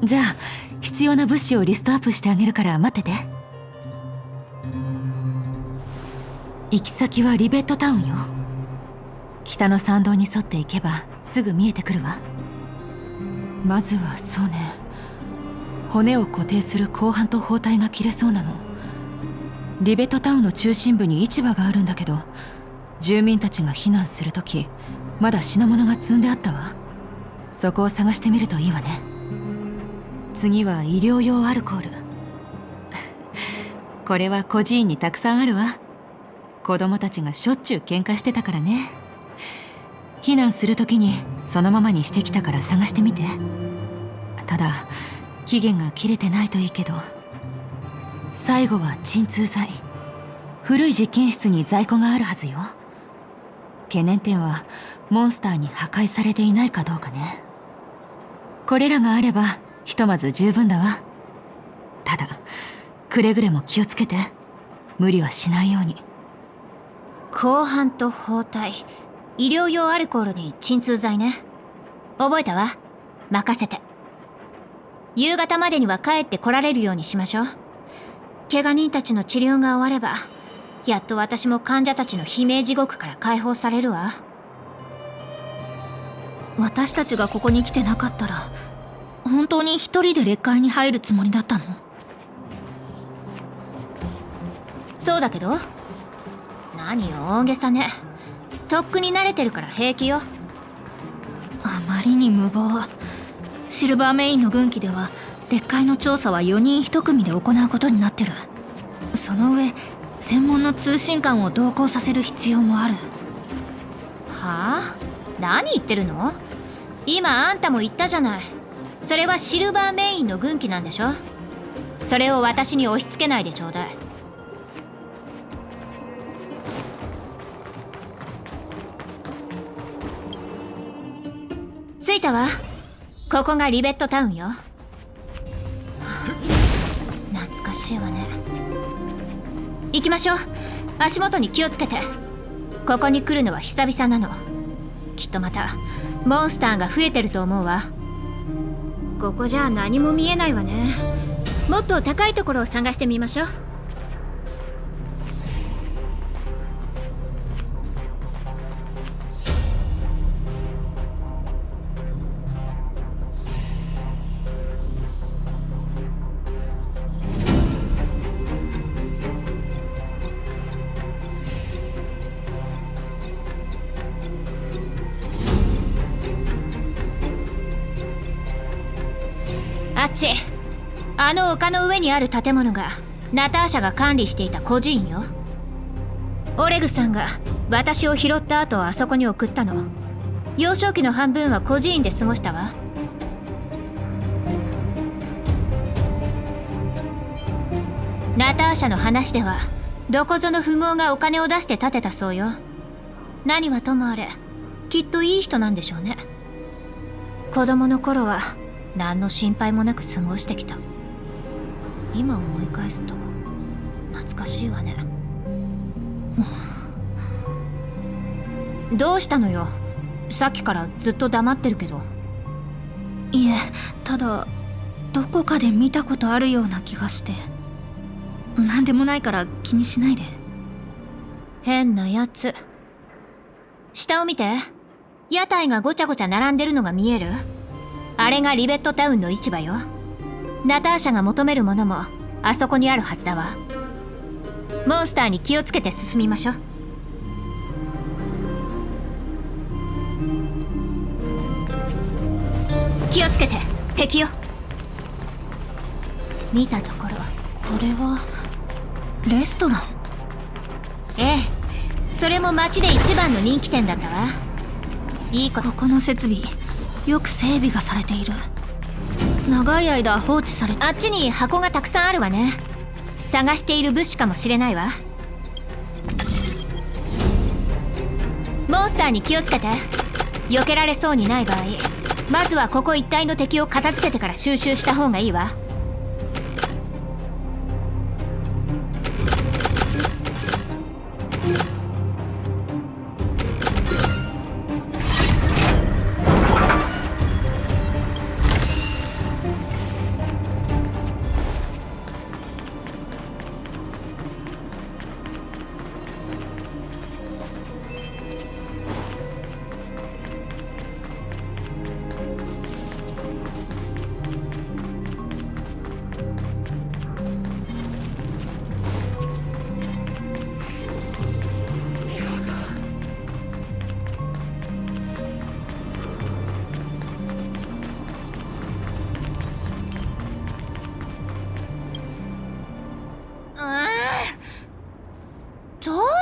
じゃあ必要な物資をリストアップしてあげるから待ってて。行き先はリベットタウンよ。北の参道に沿って行けばすぐ見えてくるわ。まずはそうね、骨を固定する鋼板と包帯が切れそうなの。リベットタウンの中心部に市場があるんだけど、住民たちが避難するときまだ品物が積んであったわ。そこを探してみるといいわね。次は医療用アルコール。これは孤児院にたくさんあるわ。子供たちがしょっちゅう喧嘩してたからね。避難する時にそのままにしてきたから探してみて。ただ期限が切れてないといいけど。最後は鎮痛剤。古い実験室に在庫があるはずよ。懸念点はモンスターに破壊されていないかどうかね。これらがあればひとまず十分だわ。ただくれぐれも気をつけて。無理はしないように。後半と包帯、医療用アルコールに鎮痛剤ね。覚えたわ。任せて。夕方までには帰って来られるようにしましょう。怪我人たちの治療が終われば、やっと私も患者たちの悲鳴地獄から解放されるわ。私たちがここに来てなかったら本当に一人で劣界に入るつもりだったの？そうだけど。何よ大げさね。とっくに慣れてるから平気よ。あまりに無謀。シルバーメインの軍機では劣界の調査は4人1組で行うことになってる。その上専門の通信官を同行させる必要もある。はあ？何言ってるの？今あんたも言ったじゃない。それはシルバーメインの軍機なんでしょ。それを私に押し付けないでちょうだい。着いたわ。ここがリベットタウンよ。懐かしいわね。行きましょう。足元に気をつけて。ここに来るのは久々なの。きっとまたモンスターが増えてると思うわ。ここじゃ何も見えないわね。もっと高いところを探してみましょう。あっち、あの丘の上にある建物がナターシャが管理していた孤児院よ。オレグさんが私を拾った後あそこに送ったの。幼少期の半分は孤児院で過ごしたわ。ナターシャの話ではどこぞの富豪がお金を出して建てたそうよ。何はともあれきっといい人なんでしょうね。子供の頃は何の心配もなく過ごしてきた。今思い返すと懐かしいわね。どうしたのよ。さっきからずっと黙ってるけど。いえ、ただどこかで見たことあるような気がして。何でもないから気にしないで。変なやつ。下を見て。屋台がごちゃごちゃ並んでるのが見える？あれがリベットタウンの市場よ。ナターシャが求めるものもあそこにあるはずだわ。モンスターに気をつけて進みましょう。気をつけて。敵よ。見たところ、これはレストラン。ええ、それも町で一番の人気店だったわ。いいこと。ここの設備よく整備がされている。長い間放置されて。あっちに箱がたくさんあるわね。探している物資かもしれないわ。モンスターに気をつけて。避けられそうにない場合、まずはここ一帯の敵を片付けてから収集した方がいいわ。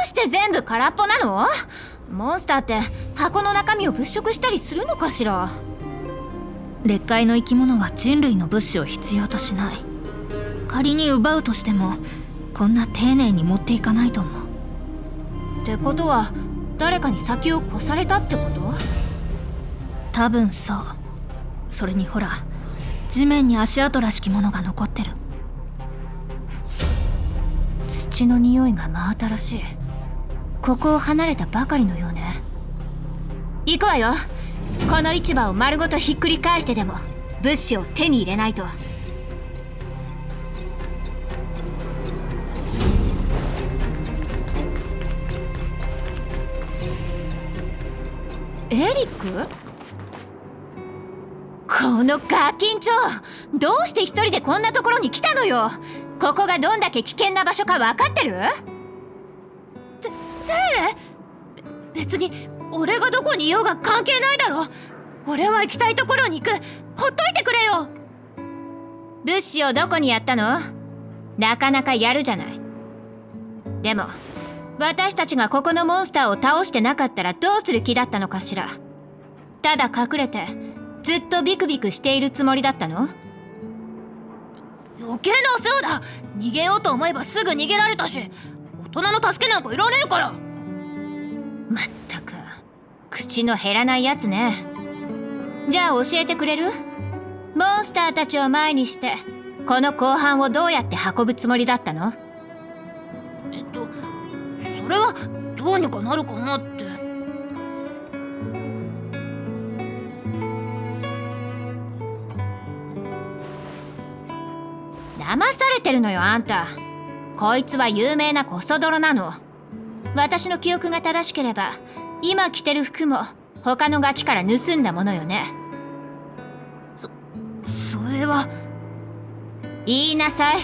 うして全部空っぽなの？モンスターって箱の中身を物色したりするのかしら？劣界の生き物は人類の物資を必要としない。仮に奪うとしてもこんな丁寧に持っていかないと思う。ってことは誰かに先を越されたってこと？多分そう。それにほら、地面に足跡らしきものが残ってる。土の匂いが真新しい。ここを離れたばかりのようね。行くわよ。この市場を丸ごとひっくり返してでも物資を手に入れないと。エリック？このガキンチョ、どうして一人でこんなところに来たのよ。ここがどんだけ危険な場所か分かってる？ゼーレ？別に俺がどこにいようが関係ないだろ。俺は行きたいところに行く。ほっといてくれよ。物資をどこにやったの？なかなかやるじゃない。でも私たちがここのモンスターを倒してなかったらどうする気だったのかしら。ただ隠れてずっとビクビクしているつもりだったの？余計なお世話だ。逃げようと思えばすぐ逃げられたし、大人の助けなんかいらねえから。まったく口の減らないやつね。じゃあ教えてくれる？モンスターたちを前にしてこの後半をどうやって運ぶつもりだったの？それはどうにかなるかなって。騙されてるのよあんた。こいつは有名なコソ泥なの。私の記憶が正しければ今着てる服も他のガキから盗んだものよね。それは。言いなさい。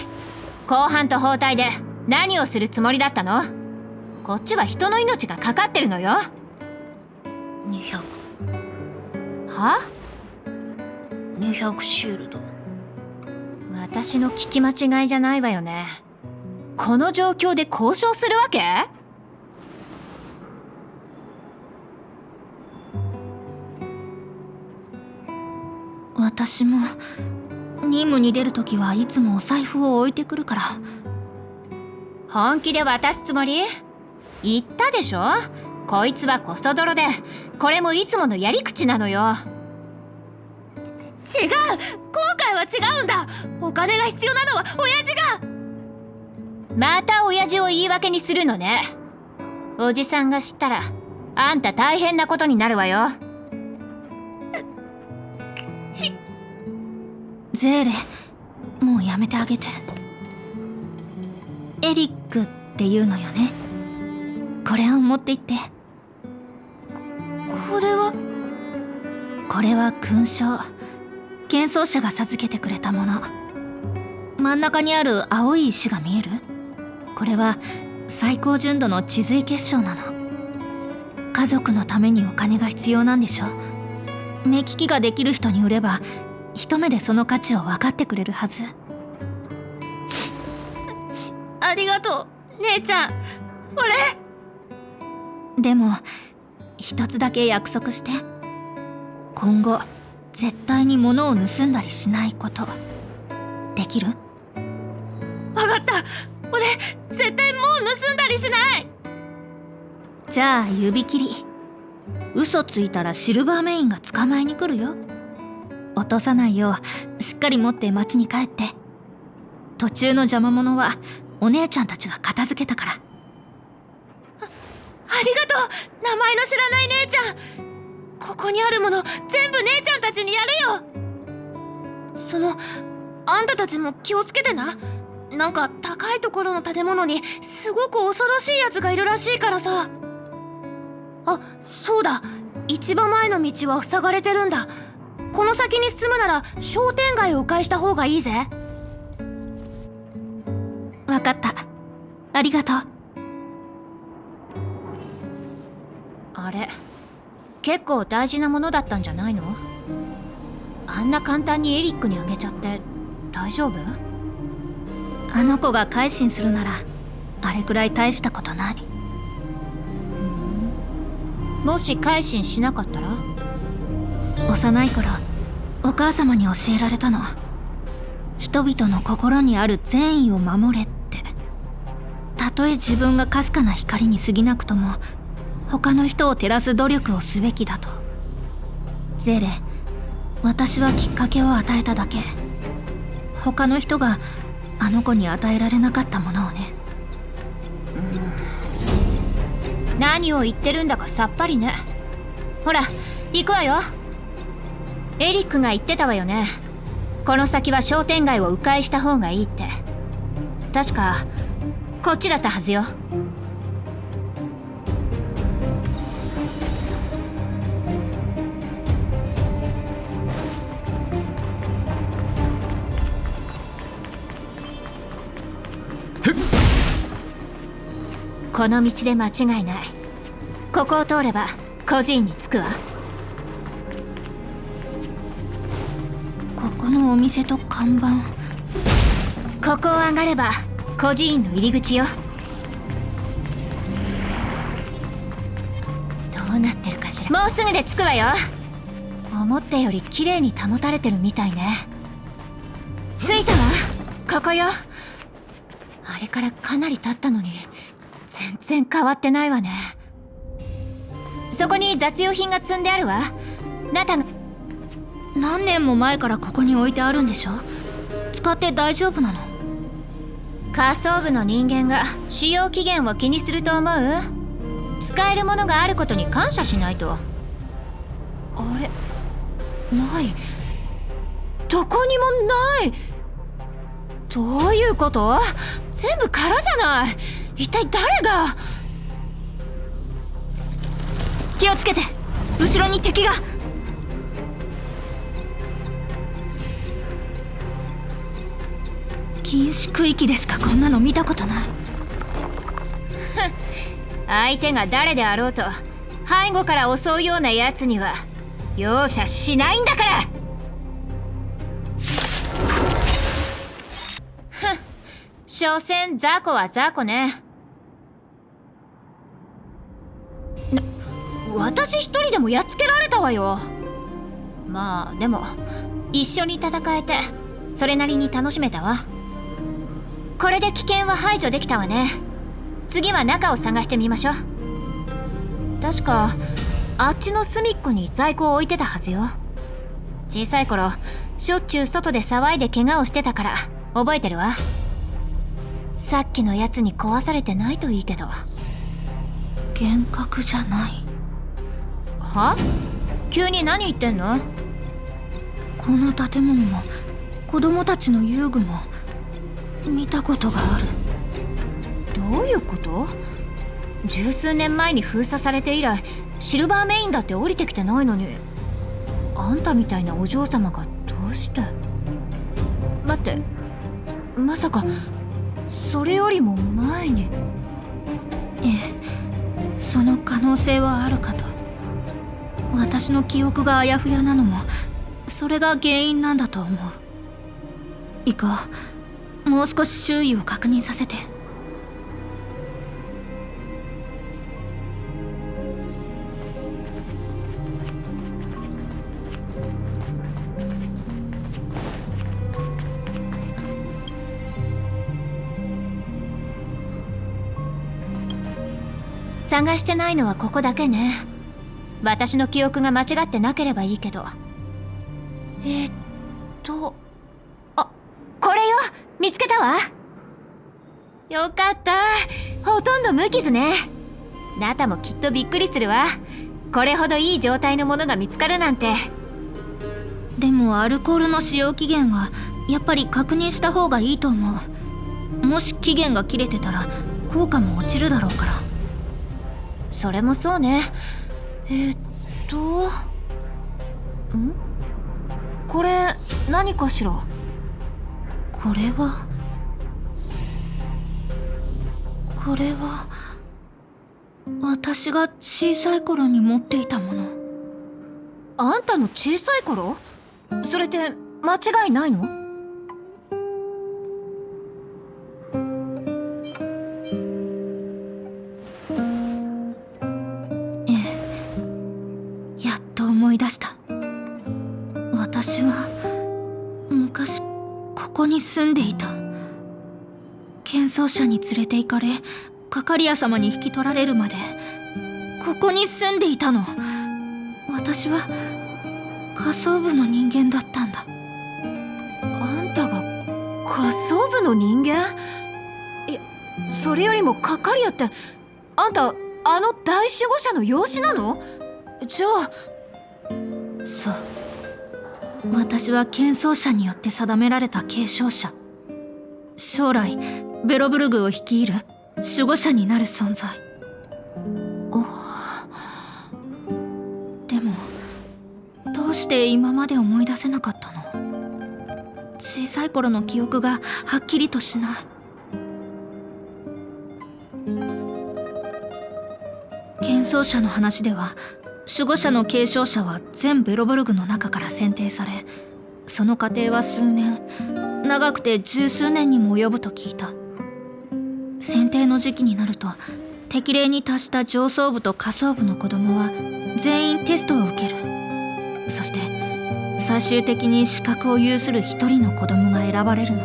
後半と包帯で何をするつもりだったの？こっちは人の命がかかってるのよ。200。は？200シールド。私の聞き間違いじゃないわよね。この状況で交渉するわけ？私も任務に出るときはいつもお財布を置いてくるから。本気で渡すつもり？言ったでしょ？こいつはコソ泥で、これもいつものやり口なのよ。違う！今回は違うんだ！お金が必要なのは親父が！また親父を言い訳にするのね。おじさんが知ったらあんた大変なことになるわよ。ゼーレ、もうやめてあげて。エリックっていうのよね。これを持って行って。これは？これは勲章。剣奏者が授けてくれたもの。真ん中にある青い石が見える？これは最高純度の治髄結晶なの。家族のためにお金が必要なんでしょ。目利きができる人に売れば一目でその価値を分かってくれるはず。ありがとう姉ちゃん。俺でも一つだけ約束して。今後絶対に物を盗んだりしないこと。できる？分かった。俺絶対もう盗んだりしない。じゃあ指切り。嘘ついたらシルバーメインが捕まえに来るよ。落とさないようしっかり持って町に帰って。途中の邪魔者はお姉ちゃんたちが片付けたから。ありがとう。名前の知らない姉ちゃん。ここにあるもの全部姉ちゃんたちにやるよ。あんたたちも気をつけてな。なんか高いところの建物にすごく恐ろしいやつがいるらしいからさ。あ、そうだ。一番前の道は塞がれてるんだ。この先に進むなら商店街を迂回した方がいいぜ。わかった。ありがとう。あれ、結構大事なものだったんじゃないの？あんな簡単にエリックにあげちゃって大丈夫？あの子が改心するならあれくらい大したことない。もし改心しなかったら？幼い頃お母様に教えられたの。人々の心にある善意を守れって。たとえ自分がかすかな光に過ぎなくとも他の人を照らす努力をすべきだと。ゼレ、私はきっかけを与えただけ。他の人があの子に与えられなかったものをね。何を言ってるんだかさっぱりね。ほら行くわよ。エリックが言ってたわよね。この先は商店街を迂回した方がいいって。確かこっちだったはずよ。この道で間違いない。ここを通れば孤児院に着くわ。ここのお店と看板。ここを上がれば孤児院の入り口よ。どうなってるかしら。もうすぐで着くわよ。思ったより綺麗に保たれてるみたいね。着いたわ。ここよ。あれからかなり経ったのに全然変わってないわね。そこに雑用品が積んであるわ。ナタが何年も前からここに置いてあるんでしょ。使って大丈夫なの？仮想部の人間が使用期限を気にすると思う？使えるものがあることに感謝しないと。あれ？ない。どこにもない。どういうこと？全部空じゃない。一体誰が？気をつけて、後ろに敵が。禁止区域でしかこんなの見たことない。相手が誰であろうと背後から襲うようなやつには容赦しないんだから。ふん、所詮雑魚は雑魚ね。私一人でもやっつけられたわよ。まあでも一緒に戦えてそれなりに楽しめたわ。これで危険は排除できたわね。次は中を探してみましょう。確かあっちの隅っこに在庫を置いてたはずよ。小さい頃しょっちゅう外で騒いで怪我をしてたから覚えてるわ。さっきのやつに壊されてないといいけど。幻覚じゃない。は？急に何言ってんの？この建物も子供たちの遊具も見たことがある。どういうこと？十数年前に封鎖されて以来シルバーメインだって降りてきてないのに、あんたみたいなお嬢様がどうして？待って、まさかそれよりも前に？ええ、その可能性はあるかと。私の記憶があやふやなのもそれが原因なんだと思う。行こう。もう少し周囲を確認させて。探してないのはここだけね。私の記憶が間違ってなければいいけど。あ、これよ。見つけたわ。よかった。ほとんど無傷ね。ナタもきっとびっくりするわ。これほどいい状態のものが見つかるなんて。でもアルコールの使用期限はやっぱり確認した方がいいと思う。もし期限が切れてたら効果も落ちるだろうから。それもそうね。これ何かしら？これは私が小さい頃に持っていたもの。あんたの小さい頃？それって間違いないの？ここに住んでいた。喧騒者に連れて行かれ、カカリア様に引き取られるまでここに住んでいたの。私は下層部の人間だったんだ。あんたが下層部の人間？それよりもカカリアって、あんたあの大守護者の養子なの？じゃあ。そう、私は喧騒者によって定められた継承者。将来ベロブルグを率いる守護者になる存在。でもどうして今まで思い出せなかったの？小さい頃の記憶がはっきりとしない。喧騒者の話では、守護者の継承者は全ベロブルグの中から選定され、その過程は数年、長くて十数年にも及ぶと聞いた。選定の時期になると、適齢に達した上層部と下層部の子供は全員テストを受ける。そして最終的に資格を有する一人の子供が選ばれるの。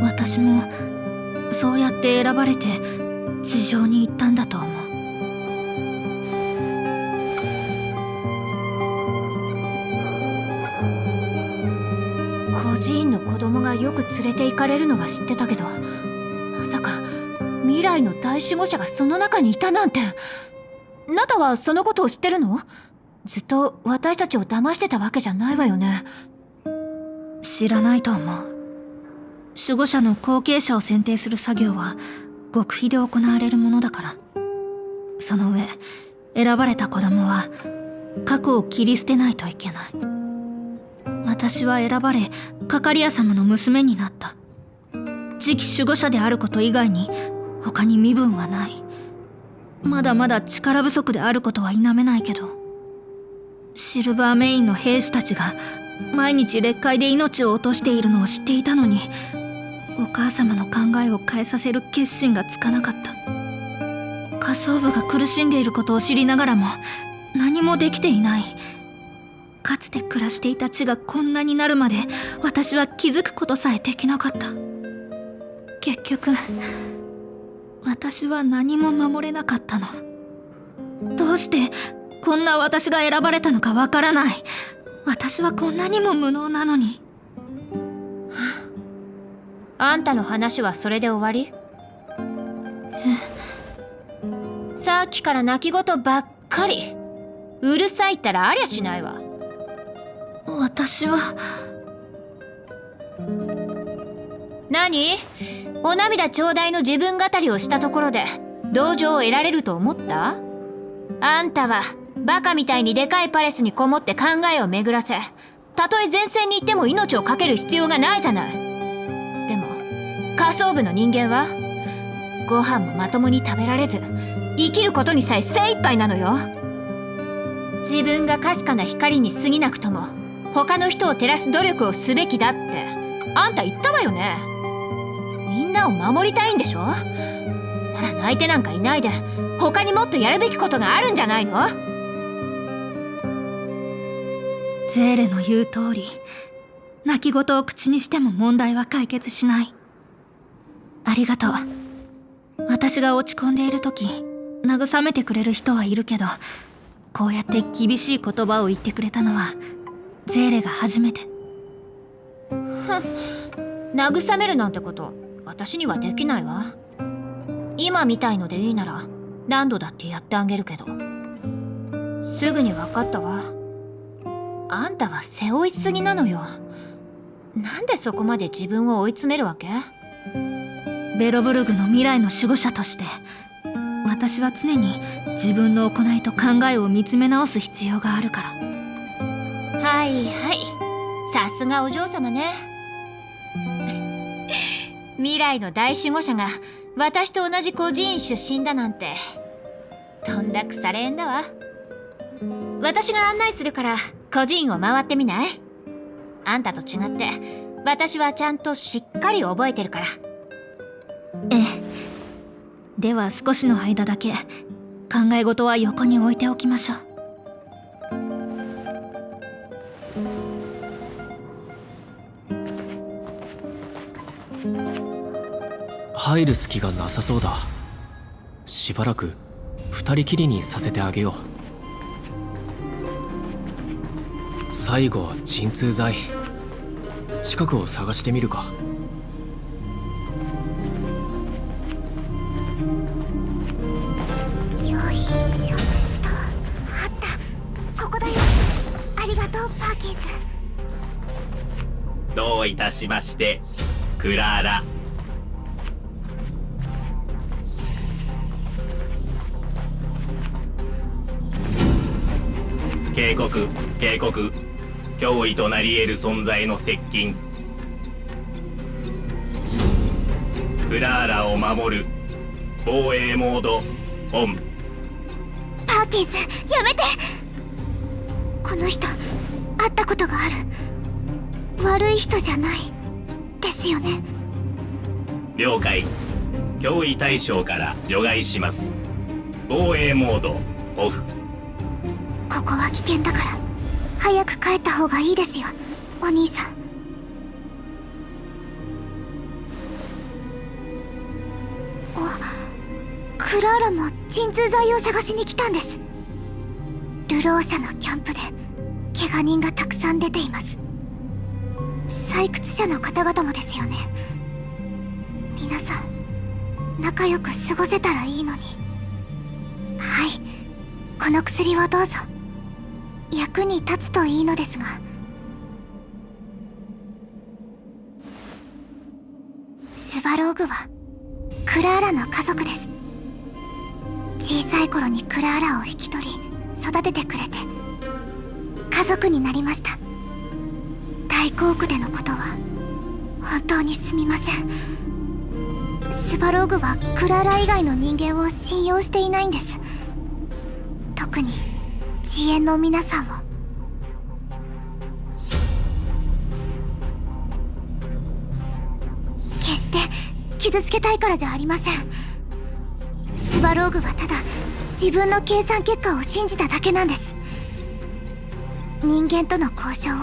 私もそうやって選ばれて地上に行ったんだと思う。孤児院の子供がよく連れて行かれるのは知ってたけど、まさか未来の大守護者がその中にいたなんて。ナタはそのことを知ってるの？ずっと私たちを騙してたわけじゃないわよね。知らないと思う。守護者の後継者を選定する作業は極秘で行われるものだから。その上、選ばれた子供は過去を切り捨てないといけない。私は選ばれ、カカリア様の娘になった。次期守護者であること以外に他に身分はない。まだまだ力不足であることは否めないけど、シルバーメインの兵士たちが毎日劣界で命を落としているのを知っていたのに、お母様の考えを変えさせる決心がつかなかった。下層部が苦しんでいることを知りながらも何もできていない。かつて暮らしていた地がこんなになるまで私は気づくことさえできなかった。結局私は何も守れなかったの。どうしてこんな私が選ばれたのかわからない。私はこんなにも無能なのに。あんたの話はそれで終わり？さっきから泣き言ばっかり。うるさいったらありゃしないわ。私は。何？お涙ちょうだいの自分語りをしたところで同情を得られると思った？あんたはバカみたいにでかいパレスにこもって考えを巡らせ、たとえ前線に行っても命を懸ける必要がないじゃない。でも下層部の人間はご飯もまともに食べられず、生きることにさえ精一杯なのよ。自分がかすかな光に過ぎなくとも他の人を照らす努力をすべきだってあんた言ったわよね。みんなを守りたいんでしょ？なら泣いてなんかいないで他にもっとやるべきことがあるんじゃないの？ゼーレの言う通り、泣き言を口にしても問題は解決しない。ありがとう。私が落ち込んでいる時、慰めてくれる人はいるけど、こうやって厳しい言葉を言ってくれたのはゼーレが初めて。慰めるなんてこと私にはできないわ。今みたいのでいいなら何度だってやってあげるけど。すぐに分かったわ。あんたは背負いすぎなのよ。なんでそこまで自分を追い詰めるわけ？ベロブルグの未来の守護者として、私は常に自分の行いと考えを見つめ直す必要があるから。はいはい、さすがお嬢様ね。未来の大守護者が私と同じ孤児院出身だなんてとんだ腐れ縁だわ。私が案内するから孤児院を回ってみない？あんたと違って私はちゃんとしっかり覚えてるから。ええ。では少しの間だけ考え事は横に置いておきましょう。入る隙がなさそうだ。しばらく二人きりにさせてあげよう。最後は鎮痛剤。近くを探してみるか。よいしょっと。あった、ここだよ。ありがとうパーキンス。どういたしまして、クラーラ。警告、警告。脅威となり得る存在の接近。クラーラを守る。防衛モードオン。パーキンス、やめて。この人会ったことがある。悪い人じゃないですよね。了解。脅威対象から除外します。防衛モードオフ。ここは危険だから早く帰った方がいいですよ、お兄さん。クラーラも鎮痛剤を探しに来たんです。流浪者のキャンプで怪我人がたくさん出ています。採掘者の方々もですよね。皆さん仲良く過ごせたらいいのに。はい、この薬をどうぞ。役に立つといいのですが。スバローグはクラーラの家族です。小さい頃にクラーラを引き取り育ててくれて家族になりました。大航空でのことは本当にすみません。スバローグはクラーラ以外の人間を信用していないんです。特に遅延の皆さんを。決して傷つけたいからじゃありません。スバローグはただ自分の計算結果を信じただけなんです。人間との交渉を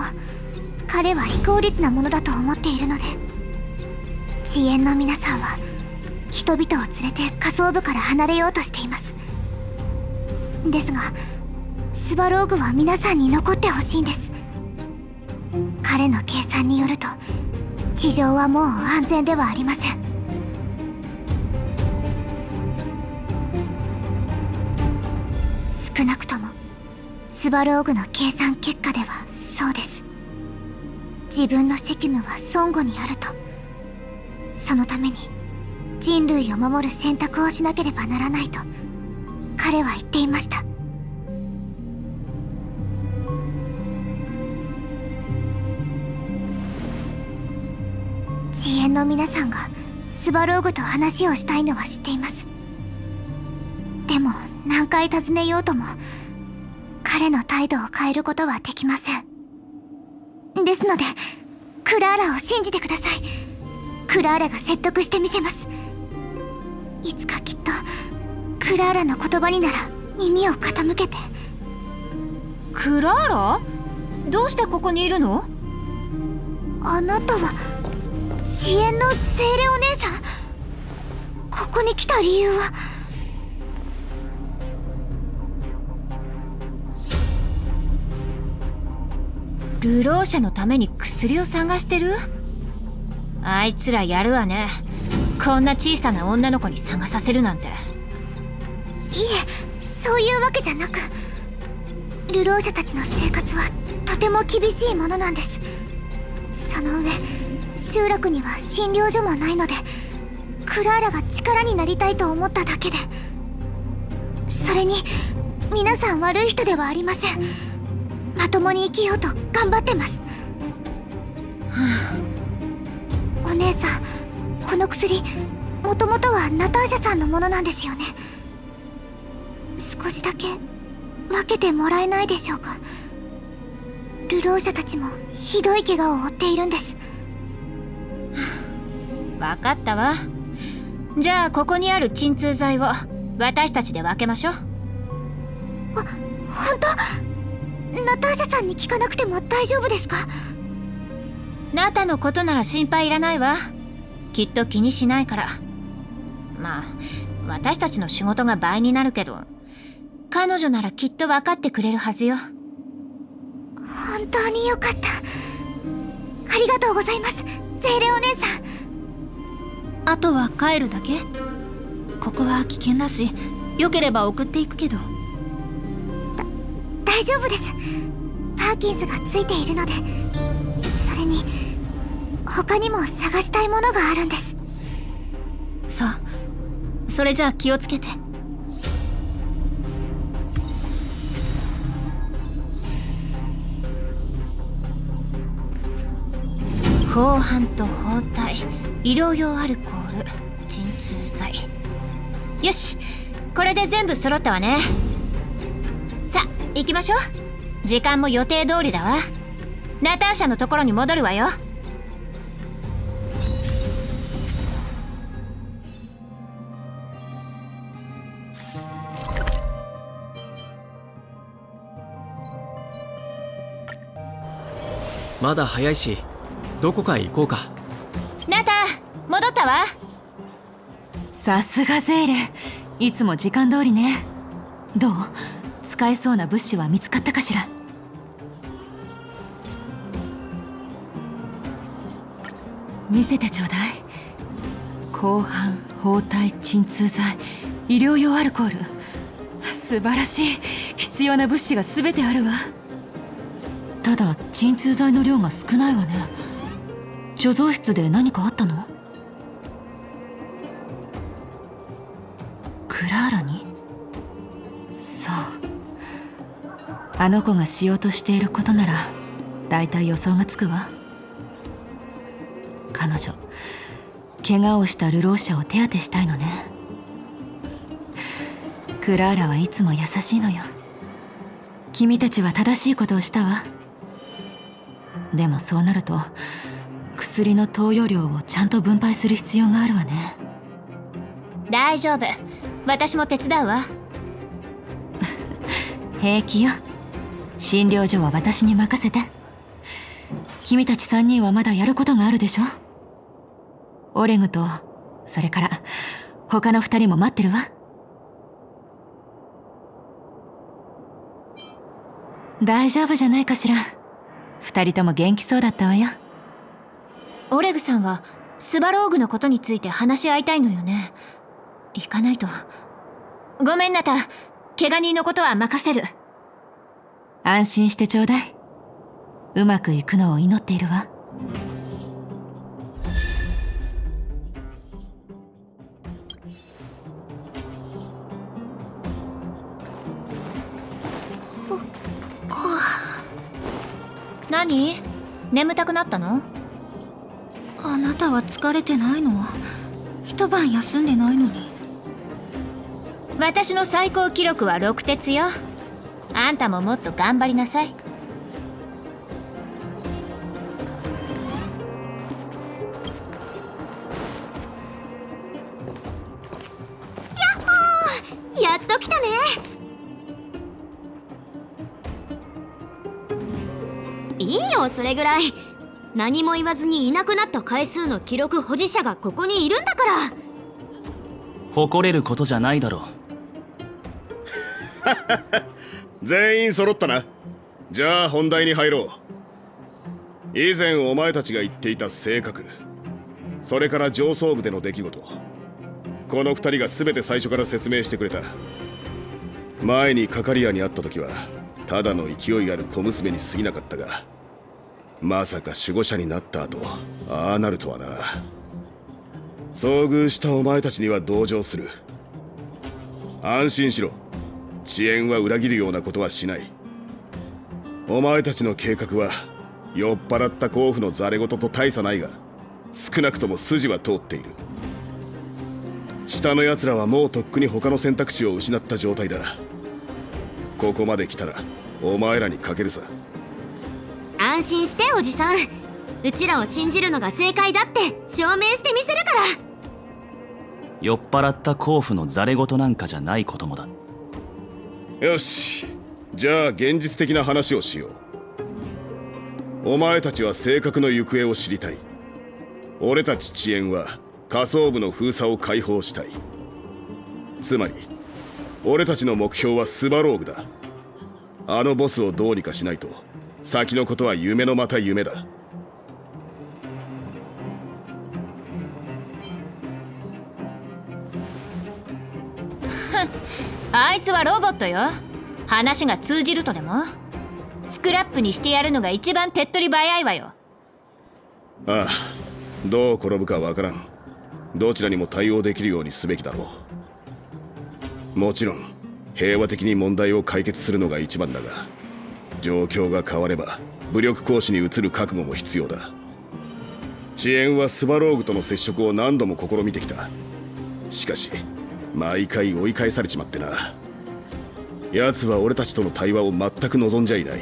彼は非効率なものだと思っているので。遅延の皆さんは人々を連れて下層部から離れようとしています。ですがスバローグは皆さんに残ってほしいんです。彼の計算によると地上はもう安全ではありません。少なくともスバローグの計算結果ではそうです。自分の責務は孫悟にあると。そのために人類を守る選択をしなければならないと彼は言っていました。遅延の皆さんがスバローグと話をしたいのは知っています。でも何回尋ねようとも彼の態度を変えることはできません。ですのでクラーラを信じてください。クラーラが説得してみせます。いつかきっとクラーラの言葉になら耳を傾けて。クラーラ？どうしてここにいるの？あなたは遅延のゼーレお姉さん。ここに来た理由は？流浪者のために薬を探してる？あいつらやるわね。こんな小さな女の子に探させるなんて。いえ、そういうわけじゃなく、流浪者たちの生活はとても厳しいものなんです。その上集落には診療所もないのでクラーラが力になりたいと思っただけで。それに皆さん悪い人ではありません。まともに生きようと頑張ってます。お姉さん、この薬もともとはナターシャさんのものなんですよね。少しだけ分けてもらえないでしょうか。流浪者たちもひどい怪我を負っているんです。分かったわ。じゃあここにある鎮痛剤を私たちで分けましょう。本当？ナターシャさんに聞かなくても大丈夫ですか？ナタのことなら心配いらないわ。きっと気にしないから。まあ私たちの仕事が倍になるけど、彼女ならきっと分かってくれるはずよ。本当によかった。ありがとうございます、ゼーレお姉さん。あとは帰るだけ？ここは危険だし、よければ送っていくけど。大丈夫です。パーキンスがついているので。それに他にも探したいものがあるんです。さあ、それじゃあ気をつけて。鋼板と包帯、医療用アルコール、鎮痛剤。よし、これで全部揃ったわね。さあ行きましょう。時間も予定通りだわ。ナターシャのところに戻るわよ。まだ早いし、どこかへ行こうか。ナタ戻ったわ。さすがゼーレ、いつも時間通りね。どう？使えそうな物資は見つかったかしら？見せてちょうだい。鋼板、包帯、鎮痛剤、医療用アルコール。素晴らしい。必要な物資が全てあるわ。ただ鎮痛剤の量が少ないわね。貯蔵室で何かあったの？クラーラに？そう、あの子がしようとしていることならだいたい予想がつくわ。彼女、怪我をした流浪者を手当てしたいのね。クラーラはいつも優しいのよ。君たちは正しいことをしたわ。でもそうなると薬の投与量をちゃんと分配する必要があるわね。大丈夫、私も手伝うわ。平気よ。診療所は私に任せて。君たち3人はまだやることがあるでしょ。オレグと、それから他の2人も待ってるわ。大丈夫じゃないかしら。2人とも元気そうだったわよ。オレグさんはスバローグのことについて話し合いたいのよね。行かないと。ごめんナタ、怪我人のことは任せる。安心してちょうだい。うまくいくのを祈っているわ。何？眠たくなったの？あなたは疲れてないの？一晩休んでないのに。私の最高記録は6鉄よ。あんたももっと頑張りなさい。やっほー、やっと来たね。いいよ、それぐらい。何も言わずにいなくなった回数の記録保持者がここにいるんだから。誇れることじゃないだろう。全員揃ったな。じゃあ本題に入ろう。以前お前たちが言っていた性格、それから上層部での出来事、この2人が全て最初から説明してくれた。前にカカリアに会った時はただの勢いがある小娘に過ぎなかったが、まさか守護者になった後ああなるとはな。遭遇したお前たちには同情する。安心しろ。遅延は裏切るようなことはしない。お前たちの計画は酔っ払った甲府のザレ言と大差ないが、少なくとも筋は通っている。下の奴らはもうとっくに他の選択肢を失った状態だ。ここまで来たらお前らにかけるさ。安心しておじさん、うちらを信じるのが正解だって証明してみせるから。酔っ払った甲府のザレ言なんかじゃないこともだ。よし、じゃあ現実的な話をしよう。お前たちは性格の行方を知りたい。俺たち遅延は下層部の封鎖を解放したい。つまり俺たちの目標はスバローグだ。あのボスをどうにかしないと先のことは夢のまた夢だ。あいつはロボットよ。話が通じるとでも？スクラップにしてやるのが一番手っ取り早いわよ。ああ、どう転ぶかわからん。どちらにも対応できるようにすべきだろう。もちろん平和的に問題を解決するのが一番だが、状況が変われば武力行使に移る覚悟も必要だ。遅延はスバローグとの接触を何度も試みてきた。しかし毎回追い返されちまってな。奴は俺たちとの対話を全く望んじゃいない。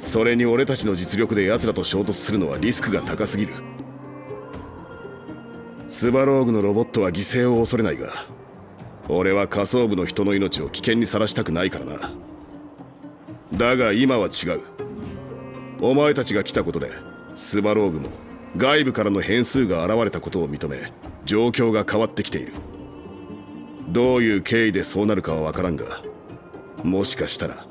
それに俺たちの実力で奴らと衝突するのはリスクが高すぎる。スバローグのロボットは犠牲を恐れないが、俺は下層部の人の命を危険にさらしたくないからな。だが今は違う。お前たちが来たことでスバローグも外部からの変数が現れたことを認め、状況が変わってきている。どういう経緯でそうなるかは分からんが、もしかしたら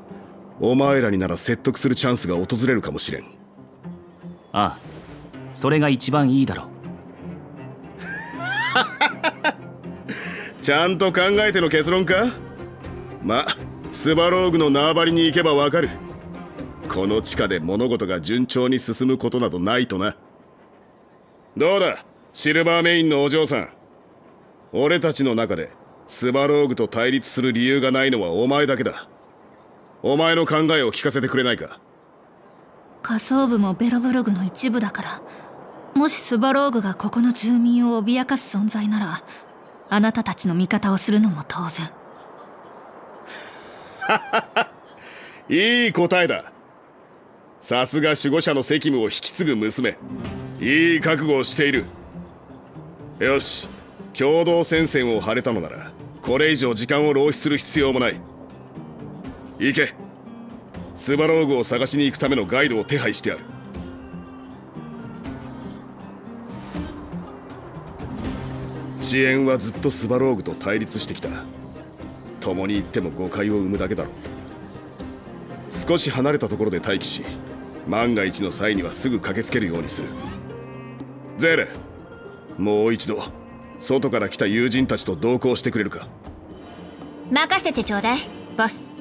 お前らになら説得するチャンスが訪れるかもしれん。ああ、それが一番いいだろう。ちゃんと考えての結論か？ま、スバローグの縄張りに行けばわかる。この地下で物事が順調に進むことなどないとな。どうだ、シルバーメインのお嬢さん。俺たちの中でスバローグと対立する理由がないのはお前だけだ。お前の考えを聞かせてくれないか？下層部もベロブルグの一部だから、もしスバローグがここの住民を脅かす存在なら、あなたたちの味方をするのも当然。いい答えだ。さすが守護者の責務を引き継ぐ娘。いい覚悟をしている。よし、共同戦線を張れたのならこれ以上時間を浪費する必要もない。行け。スバローグを探しに行くためのガイドを手配してある。遅延はずっとスバローグと対立してきた。共に行っても誤解を生むだけだろう。少し離れたところで待機し、万が一の際にはすぐ駆けつけるようにする。ゼーレ、もう一度外から来た友人たちと同行してくれるか？任せてちょうだい、ボス。